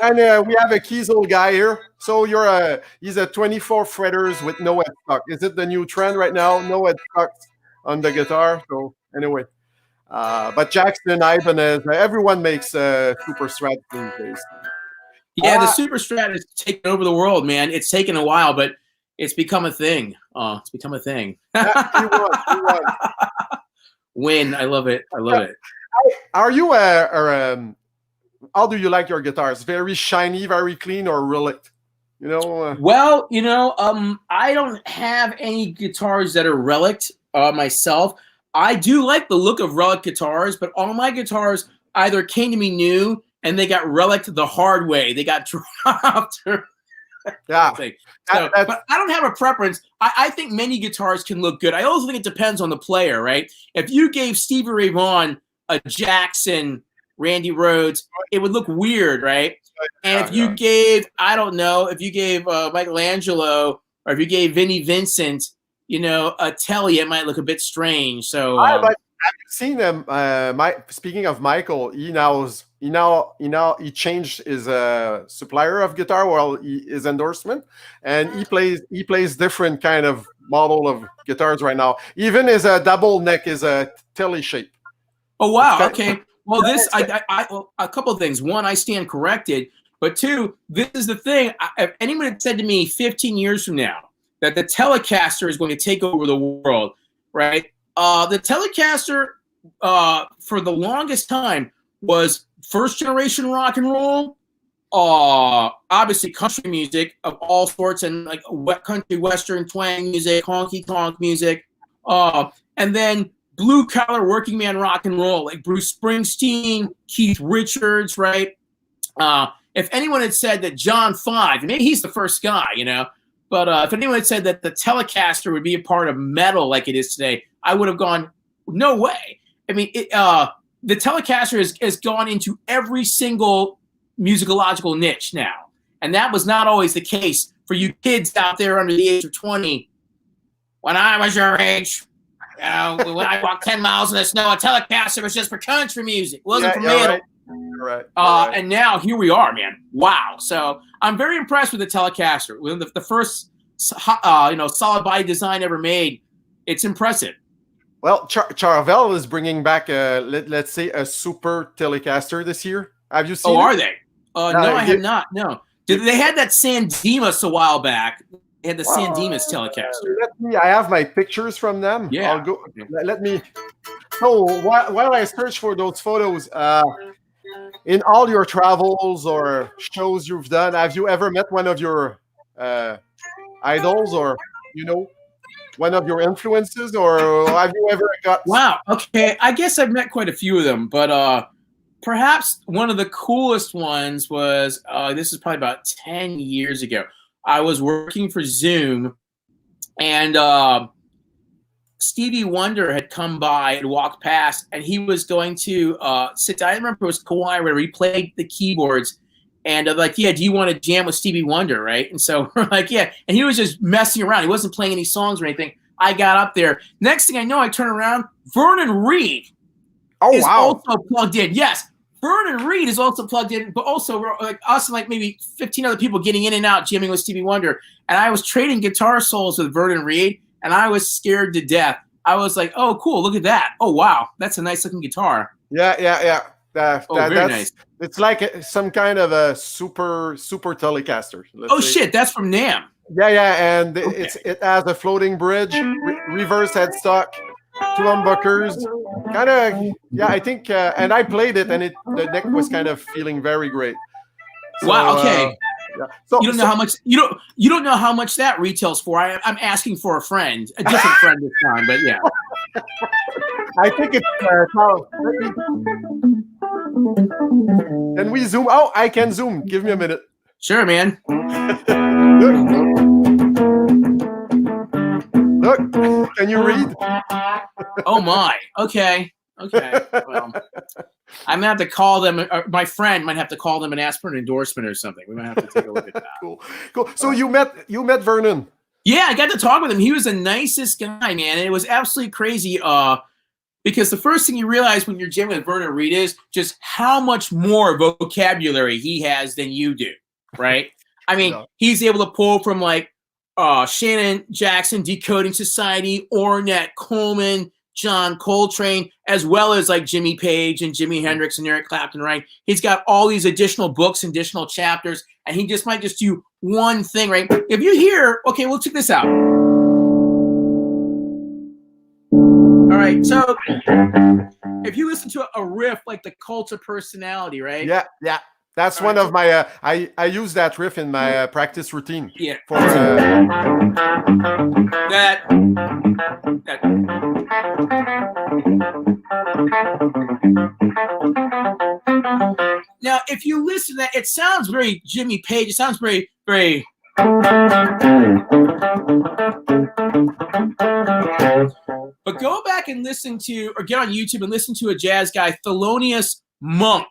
And we have a Kiesel guy here. So he's a 24 fretters with no headstock. Is it the new trend right now? No headstocks on the guitar. So anyway, but Jackson, Ibanez, everyone makes Super Strat these days. Yeah, the Super Strat has taken over the world, man. It's taken a while, but it's become a thing. It's become a thing. Yeah, he won. Win. I love it. I love it. Are you how do you like your guitars? Very shiny, very clean, or relic? You know. Well, you know, I don't have any guitars that are relict myself. I do like the look of relic guitars, but all my guitars either came to me new and they got relicked the hard way. They got dropped. Yeah. So, but I don't have a preference. I think many guitars can look good. I also think it depends on the player, right? If you gave Stevie Ray Vaughan a Jackson, Randy Rhoads, it would look weird, right? And if you gave, I don't know, if you gave Michelangelo, or if you gave Vinnie Vincent, you know, a Telly, it might look a bit strange. So, but have you seen them? Speaking of Michael, he changed his supplier of guitar, his endorsement, and he plays different kind of model of guitars right now. Even his double neck is a Telly shape. Oh wow! Okay. Well, a couple of things. One, I stand corrected, but two, this is the thing. If anyone had said to me 15 years from now that the Telecaster is going to take over the world, right? The Telecaster, for the longest time, was first generation rock and roll, obviously country music of all sorts, and like country western twang music, honky tonk music, and then blue collar working man rock and roll, like Bruce Springsteen, Keith Richards, right? If anyone had said that John Five, maybe he's the first guy, you know, but if anyone had said that the Telecaster would be a part of metal like it is today, I would have gone, no way. I mean, the Telecaster has gone into every single musicological niche now. And that was not always the case for you kids out there under the age of 20. When I was your age, you know, when I walked 10 miles in the snow, a Telecaster was just for country music. It wasn't for metal. Right. And now here we are, man. Wow. So I'm very impressed with the Telecaster. The first, solid body design ever made. It's impressive. Well, Caravaggio is bringing back, let's say, a super Telecaster this year. Have you seen it? Are they? No, I have not. No. They had that San Dimas a while back. They had the San Dimas Telecaster. I have my pictures from them. Yeah. I'll go. Let me. So while I search for those photos, in all your travels or shows you've done, have you ever met one of your idols, or one of your influences, or have you ever got? Wow. Okay. I guess I've met quite a few of them, but perhaps one of the coolest ones was this is probably about 10 years ago. I was working for Zoom, and Stevie Wonder had come by and walked past, and he was going to sit down. I remember it was Kawhi where he played the keyboards, and like, yeah, do you want to jam with Stevie Wonder, right? And so we're like, yeah. And he was just messing around. He wasn't playing any songs or anything. I got up there. Next thing I know, I turn around, Vernon Reid is also plugged in. Yes. Vernon Reid is also plugged in, but also like us and like maybe 15 other people getting in and out jamming with Stevie Wonder. And I was trading guitar solos with Vernon Reid, and I was scared to death. I was like, "Oh, cool! Look at that! Oh, wow, that's a nice looking guitar." Yeah. Very nice. It's like some kind of a super Telecaster. Shit, that's from NAMM. Yeah, and it has a floating bridge, reverse headstock, two humbuckers, kind of. Yeah, I think, and I played it, and the neck was kind of feeling very great. So, wow. Okay. Yeah. So you don't know how much you don't know how much that retails for. I'm asking for a different friend this time, but yeah. I think it's. Can we zoom? Oh, I can zoom. Give me a minute. Sure, man. Look, can you read? Oh my. Okay. Well, I'm gonna have to call them. My friend might have to call them and ask for an endorsement or something. We might have to take a look at that. Cool. So you met Vernon? Yeah, I got to talk with him. He was the nicest guy, man. And it was absolutely crazy. Because the first thing you realize when you're jamming with Vernon Reid is just how much more vocabulary he has than you do, right? I mean, he's able to pull from like Shannon Jackson, Decoding Society, Ornette Coleman, John Coltrane, as well as like Jimmy Page and Jimi Hendrix and Eric Clapton, right? He's got all these additional books, additional chapters, and he just might just do one thing, right? If you hear, okay, well, check this out. All right, so if you listen to a riff like the Cult of Personality, right? Yeah. That's one of my. I use that riff in my practice routine. Yeah. For that. Now, if you listen to that, it sounds very Jimmy Page. It sounds very, very. But go back and listen to, or get on YouTube and listen to a jazz guy, Thelonious Monk.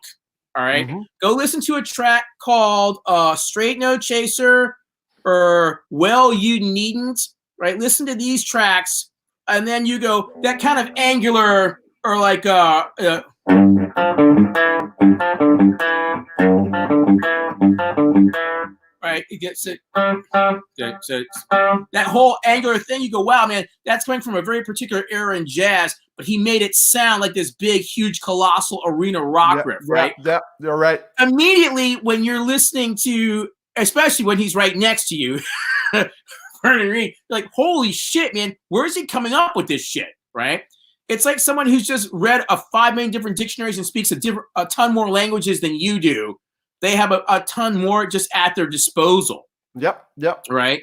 All right. Mm-hmm. Go listen to a track called Straight No Chaser or Well You Needn't. Right. Listen to these tracks. And then you go that kind of angular or like right. It gets it. So that whole angular thing, you go, wow, man, that's coming from a very particular era in jazz, but he made it sound like this big, huge, colossal arena rock riff, right? Yeah, you're right. Immediately when you're listening to, especially when he's right next to you, Vernon Reid, you're like, holy shit, man, where's he coming up with this shit, right? It's like someone who's just read 5 million different dictionaries and speaks a ton more languages than you do. They have a ton more just at their disposal. Yep. Right?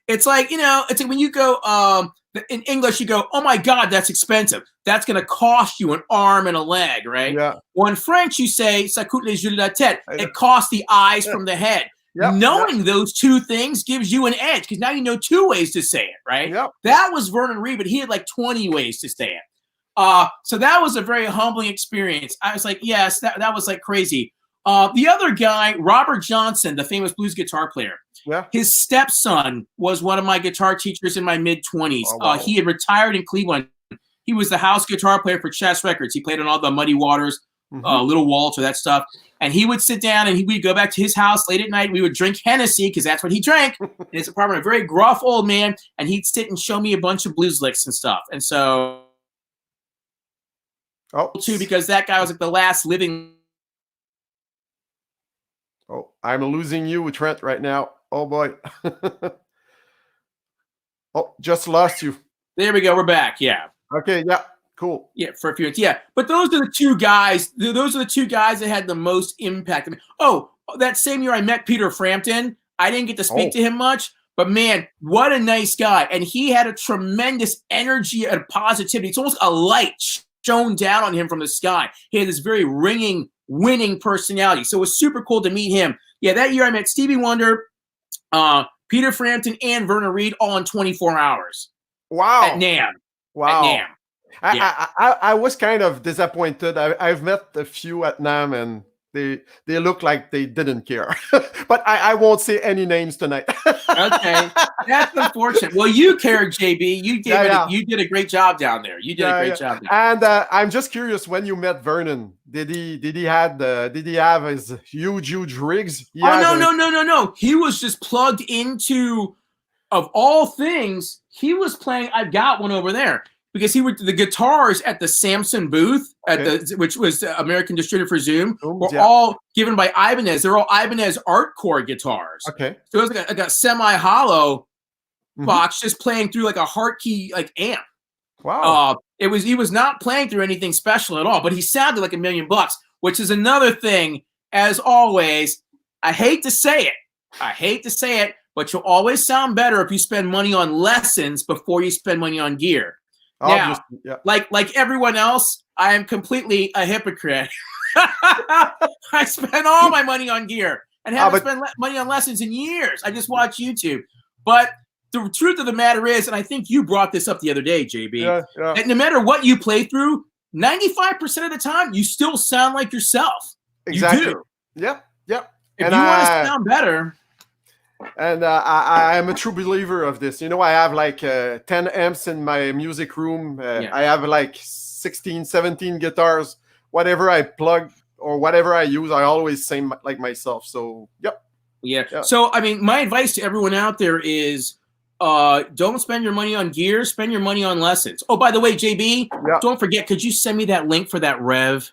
It's like when you go in English, you go, oh my God, that's expensive. That's going to cost you an arm and a leg, right? Yeah. Well, in French, you say, ça coûte les yeux de la tête. It costs the eyes from the head. Yep. Knowing those two things gives you an edge because now you know 2 ways to say it, right? Yep. That was Vernon Reid, but he had like 20 ways to say it. So that was a very humbling experience. I was like, yes, that was like crazy. The other guy, Robert Johnson, the famous blues guitar player, his stepson was one of my guitar teachers in my mid-20s. Oh, wow. He had retired in Cleveland. He was the house guitar player for Chess Records. He played on all the Muddy Waters, Little Walter, that stuff. And he would sit down and we'd go back to his house late at night. We would drink Hennessy because that's what he drank in his apartment. A very gruff old man. And he'd sit and show me a bunch of blues licks and stuff. And so, too, because that guy was like the last living. Oh, I'm losing you, Trent, right now. Oh, boy. Oh, just lost you. There we go. We're back. Yeah. Okay. Yeah. Cool. Yeah, for a few minutes. Yeah. But those are the two guys. Those are the two guys that had the most impact. I mean, that same year I met Peter Frampton. I didn't get to speak to him much, but man, what a nice guy. And he had a tremendous energy and positivity. It's almost a light shone down on him from the sky. He had this very ringing, winning personality. So it was super cool to meet him. Yeah, that year I met Stevie Wonder, Peter Frampton, and Vernon Reid all in 24 hours. Wow. At NAMM. Wow. At NAMM. I was kind of disappointed. I've met a few at NAMM and they look like they didn't care. But I won't say any names tonight. Okay. That's unfortunate. Well, you cared, JB. You did a great job down there. You did a great job. And I'm just curious, when you met Vernon, did he have his huge rigs? No. He was just plugged into, of all things, he was playing. I've got one over there. Because the guitars at the Samson booth, which was the American distributor for Zoom, were all given by Ibanez. They're all Ibanez Artcore guitars. Okay. So it was like a semi-hollow box just playing through like a Hartkey like amp. Wow. He was not playing through anything special at all, but he sounded like $1 million, which is another thing, as always, I hate to say it, but you'll always sound better if you spend money on lessons before you spend money on gear. Now, like everyone else, I am completely a hypocrite. I spend all my money on gear and haven't spent money on lessons in years. I just watch YouTube. But the truth of the matter is, and I think you brought this up the other day, JB, that no matter what you play through, 95% of the time, you still sound like yourself. Exactly. You do. Yep. If you want to sound better. And I am a true believer of this. I have like 10 amps in my music room. I have like 16, 17 guitars. Whatever I plug or whatever I use, I always sound like myself. So, Yeah. So, I mean, my advice to everyone out there is don't spend your money on gear. Spend your money on lessons. Oh, by the way, JB, don't forget, could you send me that link for that Rev?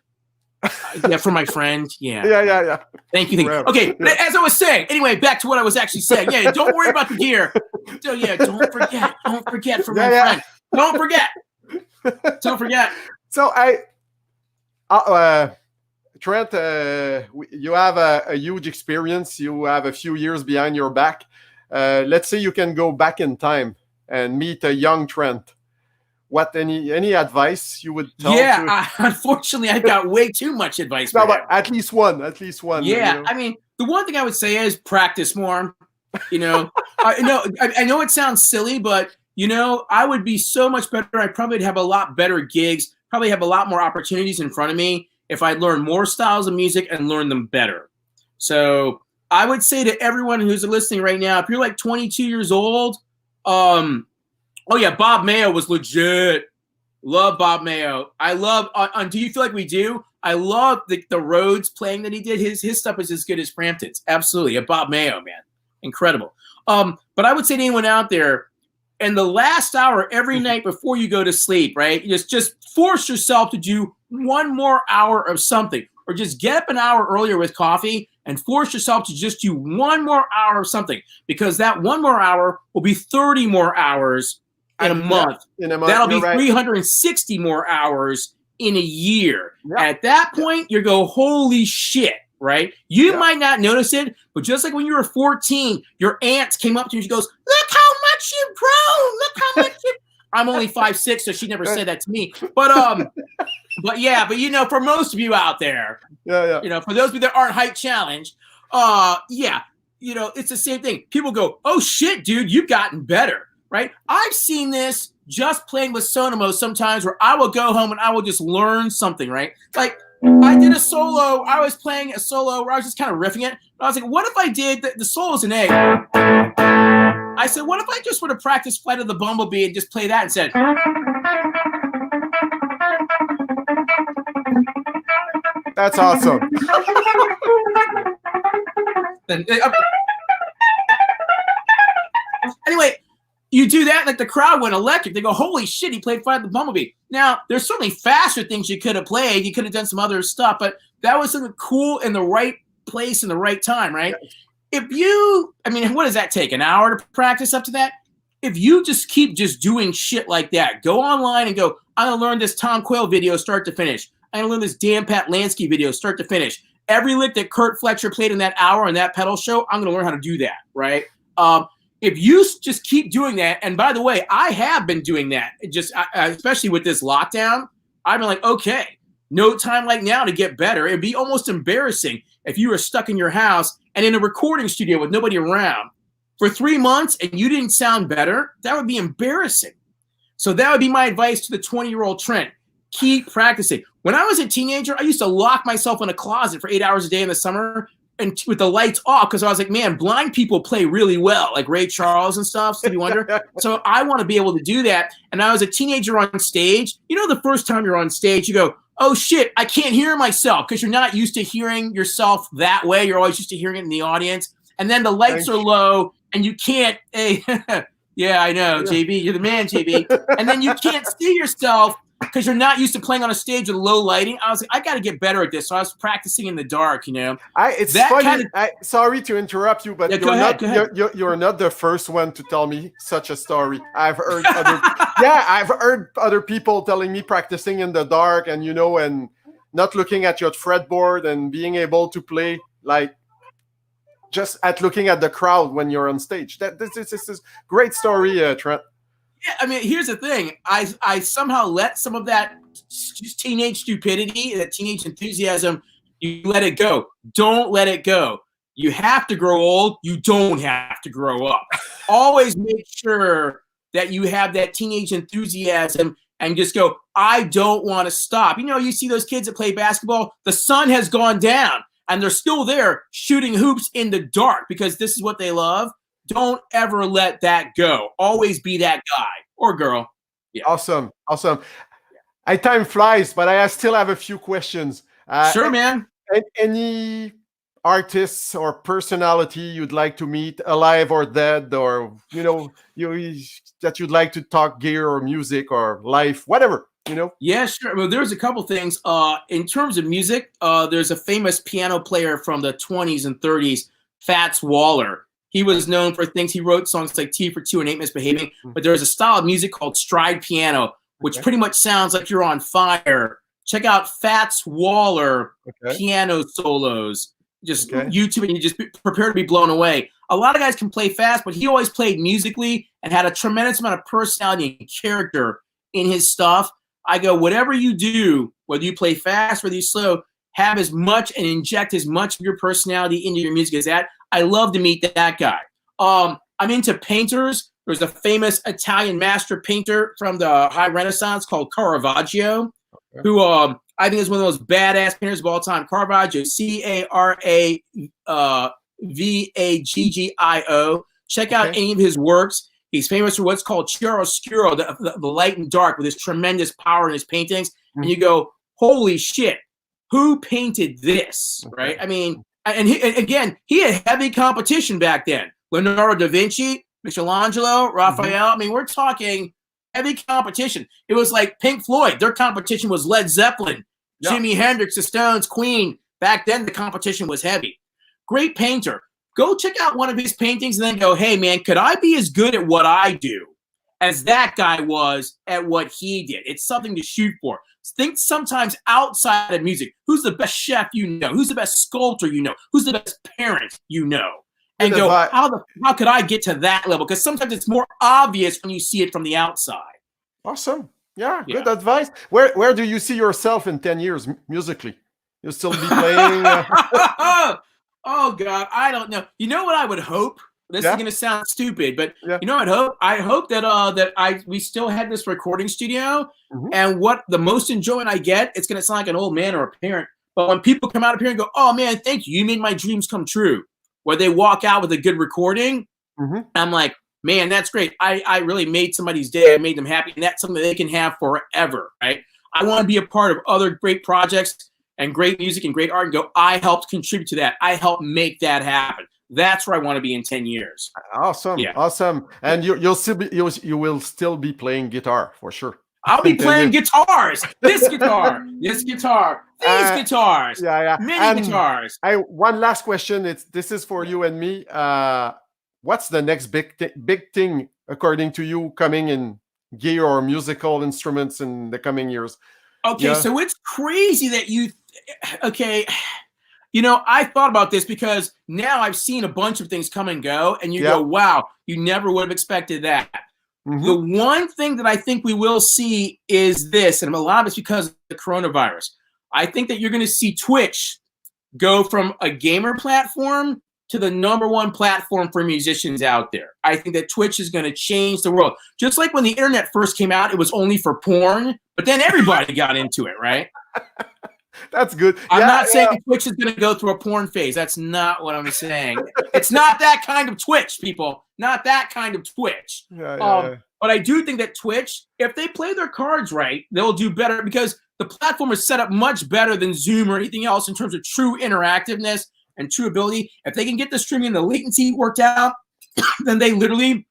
For my friend. Yeah. Thank you. Okay, as I was saying, anyway, back to what I was actually saying. Yeah, don't worry about the gear. So don't forget for my friend. Don't forget. So Trent, you have a huge experience. You have a few years behind your back. Let's say you can go back in time and meet a young Trent. What any advice you would tell? Unfortunately, I've got way too much advice. But at least one. Yeah, I mean, the one thing I would say is practice more. I know it sounds silly, but I would be so much better. I probably would have a lot better gigs. Probably have a lot more opportunities in front of me if I learned more styles of music and learn them better. So I would say to everyone who's listening right now, if you're like 22 years old, Bob Mayo was legit. Love Bob Mayo. I love on Do You Feel Like We Do? I love the Rhodes playing that he did. His stuff is as good as Frampton's. Absolutely. A Bob Mayo, man. Incredible. But I would say to anyone out there, in the last hour every night before you go to sleep, right? Just force yourself to do one more hour of something. Or just get up an hour earlier with coffee and force yourself to just do 1 more hour of something, because that 1 more hour will be 30 more hours in a month. That'll be 360 more hours in a year. Yeah. At that point, you go, holy shit, right? You might not notice it, but just like when you were 14, your aunt came up to you and she goes, look how much you've grown. Look how much you've... I'm only 5'6", so she never said that to me. But you know, for most of you out there, you know, for those of you that aren't height challenged, you know, it's the same thing. People go, oh shit, dude, you've gotten better, right? I've seen this just playing with Sonamo sometimes, where I will go home and I will just learn something, right? Like I did a solo. I was playing a solo where I was just kind of riffing it. But I was like, what if I did the solo's an A? I said, what if I just were to practice Flight of the Bumblebee and just play that instead? That's awesome. Anyway, you do that, like the crowd went electric. They go, holy shit, he played Flight of the Bumblebee. Now, there's certainly faster things you could have played. You could have done some other stuff, but that was something cool in the right place in the right time, right? Yeah. If you, I mean, what does that take? An hour to practice up to that? If you just keep just doing shit like that, go online and go, I'm going to learn this Tom Quayle video start to finish. I'm going to learn this Dan Pat Lansky video start to finish. Every lick that Kurt Fletcher played in that hour in that pedal show, I'm going to learn how to do that, right? If you just keep doing that, and by the way, I have been doing that, especially with this lockdown, I've been like, okay, no time like now to get better. It'd be almost embarrassing if you were stuck in your house and in a recording studio with nobody around for 3 months and you didn't sound better. That would be embarrassing. So that would be my advice to the 20-year-old Trent. Keep practicing. When I was a teenager, I used to lock myself in a closet for 8 hours a day in the summer and with the lights off, because I was like, man, blind people play really well, like Ray Charles and stuff, Stevie Wonder. So I want to be able to do that. And I was a teenager on stage. You know, the first time you're on stage, you go, oh shit, I can't hear myself, because you're not used to hearing yourself that way. You're always used to hearing it in the audience. And then the lights are low and you can't, hey, yeah, I know, JB, you're the man, JB. And then you can't see yourself because you're not used to playing on a stage with low lighting. I was like, I got to get better at this. So I was practicing in the dark, you know. It's that funny. Sorry to interrupt you, but you're not the first one to tell me such a story. I've heard other people telling me practicing in the dark and, you know, and not looking at your fretboard and being able to play like just at looking at the crowd when you're on stage. This is great story, Trent. Yeah, I mean, here's the thing. I somehow let some of that teenage stupidity, that teenage enthusiasm, you let it go. Don't let it go. You have to grow old. You don't have to grow up. Always make sure that you have that teenage enthusiasm and just go, I don't want to stop. You know, you see those kids that play basketball, the sun has gone down and they're still there shooting hoops in the dark because this is what they love. Don't ever let that go. Always be that guy or girl. Yeah. Awesome. Time flies, but I still have a few questions. Sure, man. Any artists or personality you'd like to meet, alive or dead, or, you know, that you'd like to talk gear or music or life, whatever, you know? Yeah, sure. Well, there's a couple things. In terms of music, there's a famous piano player from the 20s and 30s, Fats Waller. He was known for things. He wrote songs like Tea for Two and Ain't Misbehaving, but there's a style of music called stride piano, which pretty much sounds like you're on fire. Check out Fats Waller piano solos. Just YouTube and you just prepare to be blown away. A lot of guys can play fast, but he always played musically and had a tremendous amount of personality and character in his stuff. I go, whatever you do, whether you play fast, whether you slow, have as much and inject as much of your personality into your music as that. I love to meet that guy. I'm into painters. There's a famous Italian master painter from the High Renaissance called Caravaggio, who I think is one of the most badass painters of all time. Caravaggio, Caravaggio. Check out any of his works. He's famous for what's called chiaroscuro, the light and dark, with his tremendous power in his paintings. And you go, holy shit, who painted this, right? I mean, and he had heavy competition back then. Leonardo da Vinci, Michelangelo, Raphael. I mean, we're talking heavy competition. It was like Pink Floyd. Their competition was Led Zeppelin, Jimi Hendrix, the Stones, Queen. Back then, the competition was heavy. great painter. Go check out one of his paintings and then go, hey, man, could I be as good at what I do as that guy was at what he did? It's something to shoot for. Think sometimes outside of music. Who's the best chef you know? Who's the best sculptor you know? Who's the best parent you know? And go, how could I get to that level? Because sometimes it's more obvious when you see it from the outside. Awesome. Yeah, good advice. Where do you see yourself in 10 years musically? You'll still be playing? Oh, God, I don't know. You know what I would hope? This is going to sound stupid, but you know what I hope? I hope that we still had this recording studio, and what the most enjoyment I get, it's going to sound like an old man or a parent, but when people come out of here and go, oh, man, thank you. You made my dreams come true. Where they walk out with a good recording, I'm like, man, that's great. I really made somebody's day. I made them happy, and that's something that they can have forever, right? I want to be a part of other great projects and great music and great art and go, I helped contribute to that. I helped make that happen. That's where I want to be in 10 years. Awesome. Yeah. Awesome. And you will still be playing guitar for sure. I'll be playing guitars. This guitar, these guitars, many guitars. One last question. This is for you and me. What's the next big thing, according to you, coming in gear or musical instruments in the coming years? Okay, so it's crazy that I thought about this because now I've seen a bunch of things come and go, and you go, wow, you never would have expected that. The one thing that I think we will see is this, and a lot of it's because of the coronavirus. I think that you're going to see Twitch go from a gamer platform to the #1 platform for musicians out there. I think that Twitch is going to change the world. Just like when the internet first came out, it was only for porn, but then everybody got into it, right? That's good. I'm not saying Twitch is going to go through a porn phase. That's not what I'm saying. It's not that kind of Twitch, people. Not that kind of Twitch. But I do think that Twitch, if they play their cards right, they'll do better because the platform is set up much better than Zoom or anything else in terms of true interactiveness and true ability. If they can get the streaming and the latency worked out, then they literally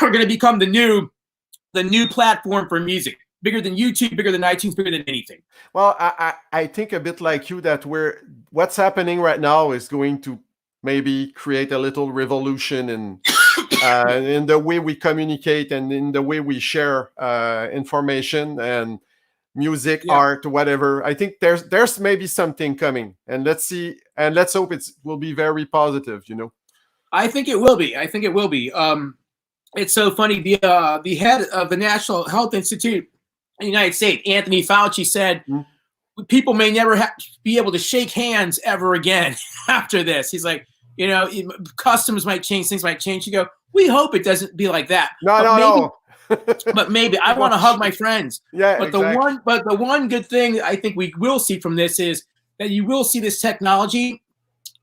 are going to become the new platform for music. Bigger than YouTube, bigger than iTunes, bigger than anything. Well, I think a bit like you that what's happening right now is going to maybe create a little revolution in the way we communicate and in the way we share information and music, art, whatever. I think there's maybe something coming, and let's see, and let's hope it will be very positive. I think it will be. It's so funny. The head of the National Health Institute in the United States, Anthony Fauci, said people may never be able to shake hands ever again after this. He's like, customs might change, things might change. You go, we hope it doesn't be like that. No. But maybe I want to hug my friends. Yeah, but the one good thing I think we will see from this is that you will see this technology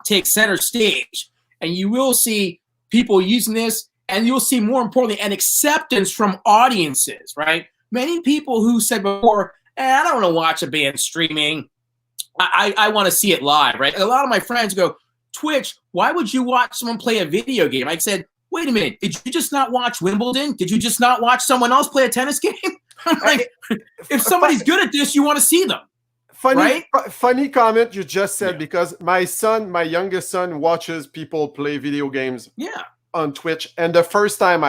take center stage, and you will see people using this, and you'll see, more importantly, an acceptance from audiences, right? Many people who said before, I don't want to watch a band streaming. I want to see it live, right? A lot of my friends go, Twitch, why would you watch someone play a video game? I said, wait a minute, did you just not watch Wimbledon? Did you just not watch someone else play a tennis game? I'm like, if somebody's good at this, you want to see them. Funny comment you just said, because my youngest son watches people play video games on Twitch. And the first time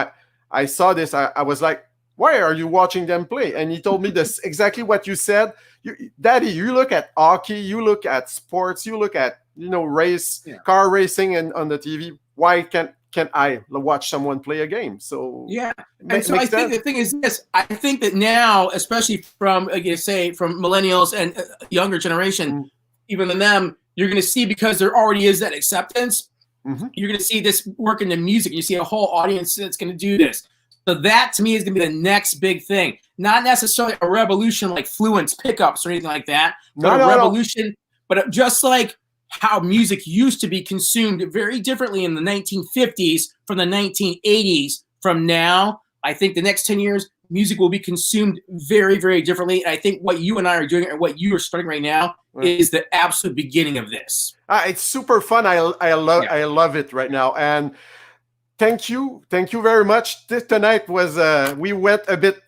I saw this, I was like, why are you watching them play? And he told me this exactly what you said. Daddy, you look at hockey, you look at sports, you look at car racing and on the TV. Why can't I watch someone play a game? So and so I think the thing is this. I think that now, especially from millennials and younger generation, even than them, you're going to see, because there already is that acceptance. You're going to see this work in the music. You see a whole audience that's going to do this. So that, to me, is going to be the next big thing. Not necessarily a revolution like Fluence pickups or anything like that, but a revolution. But just like how music used to be consumed very differently in the 1950s from the 1980s, from now, I think the next 10 years, music will be consumed very, very differently. And I think what you and I are doing, or what you are starting right now, is the absolute beginning of this. It's super fun. I love it right now. And thank you very much. This tonight was we went a bit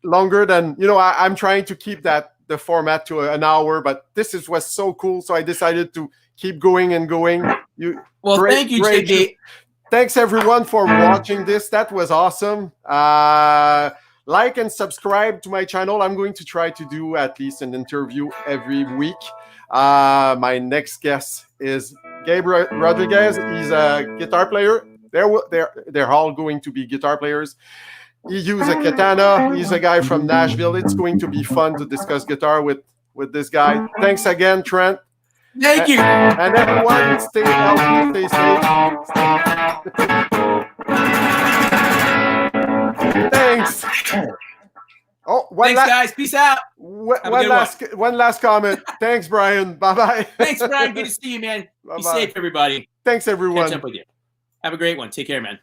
longer than I'm trying to keep the format to an hour, but was so cool, so I decided to Keep going and going. Thank you, JB. Thanks everyone for watching this. That was awesome. Like and subscribe to my channel. I'm going to try to do at least an interview every week. My next guest is Gabriel Rodriguez. He's a guitar player. They're all going to be guitar players. He uses a katana. He's a guy from Nashville. It's going to be fun to discuss guitar with this guy. Thanks again, Trent. Thank you. And everyone, stay healthy, stay safe. Thanks. Oh, thanks, guys. Peace out. One last comment. Thanks, Brian. Bye-bye. Thanks, Brian. Good to see you, man. Bye-bye. Be safe, everybody. Thanks, everyone. Catch up with you. Have a great one. Take care, man.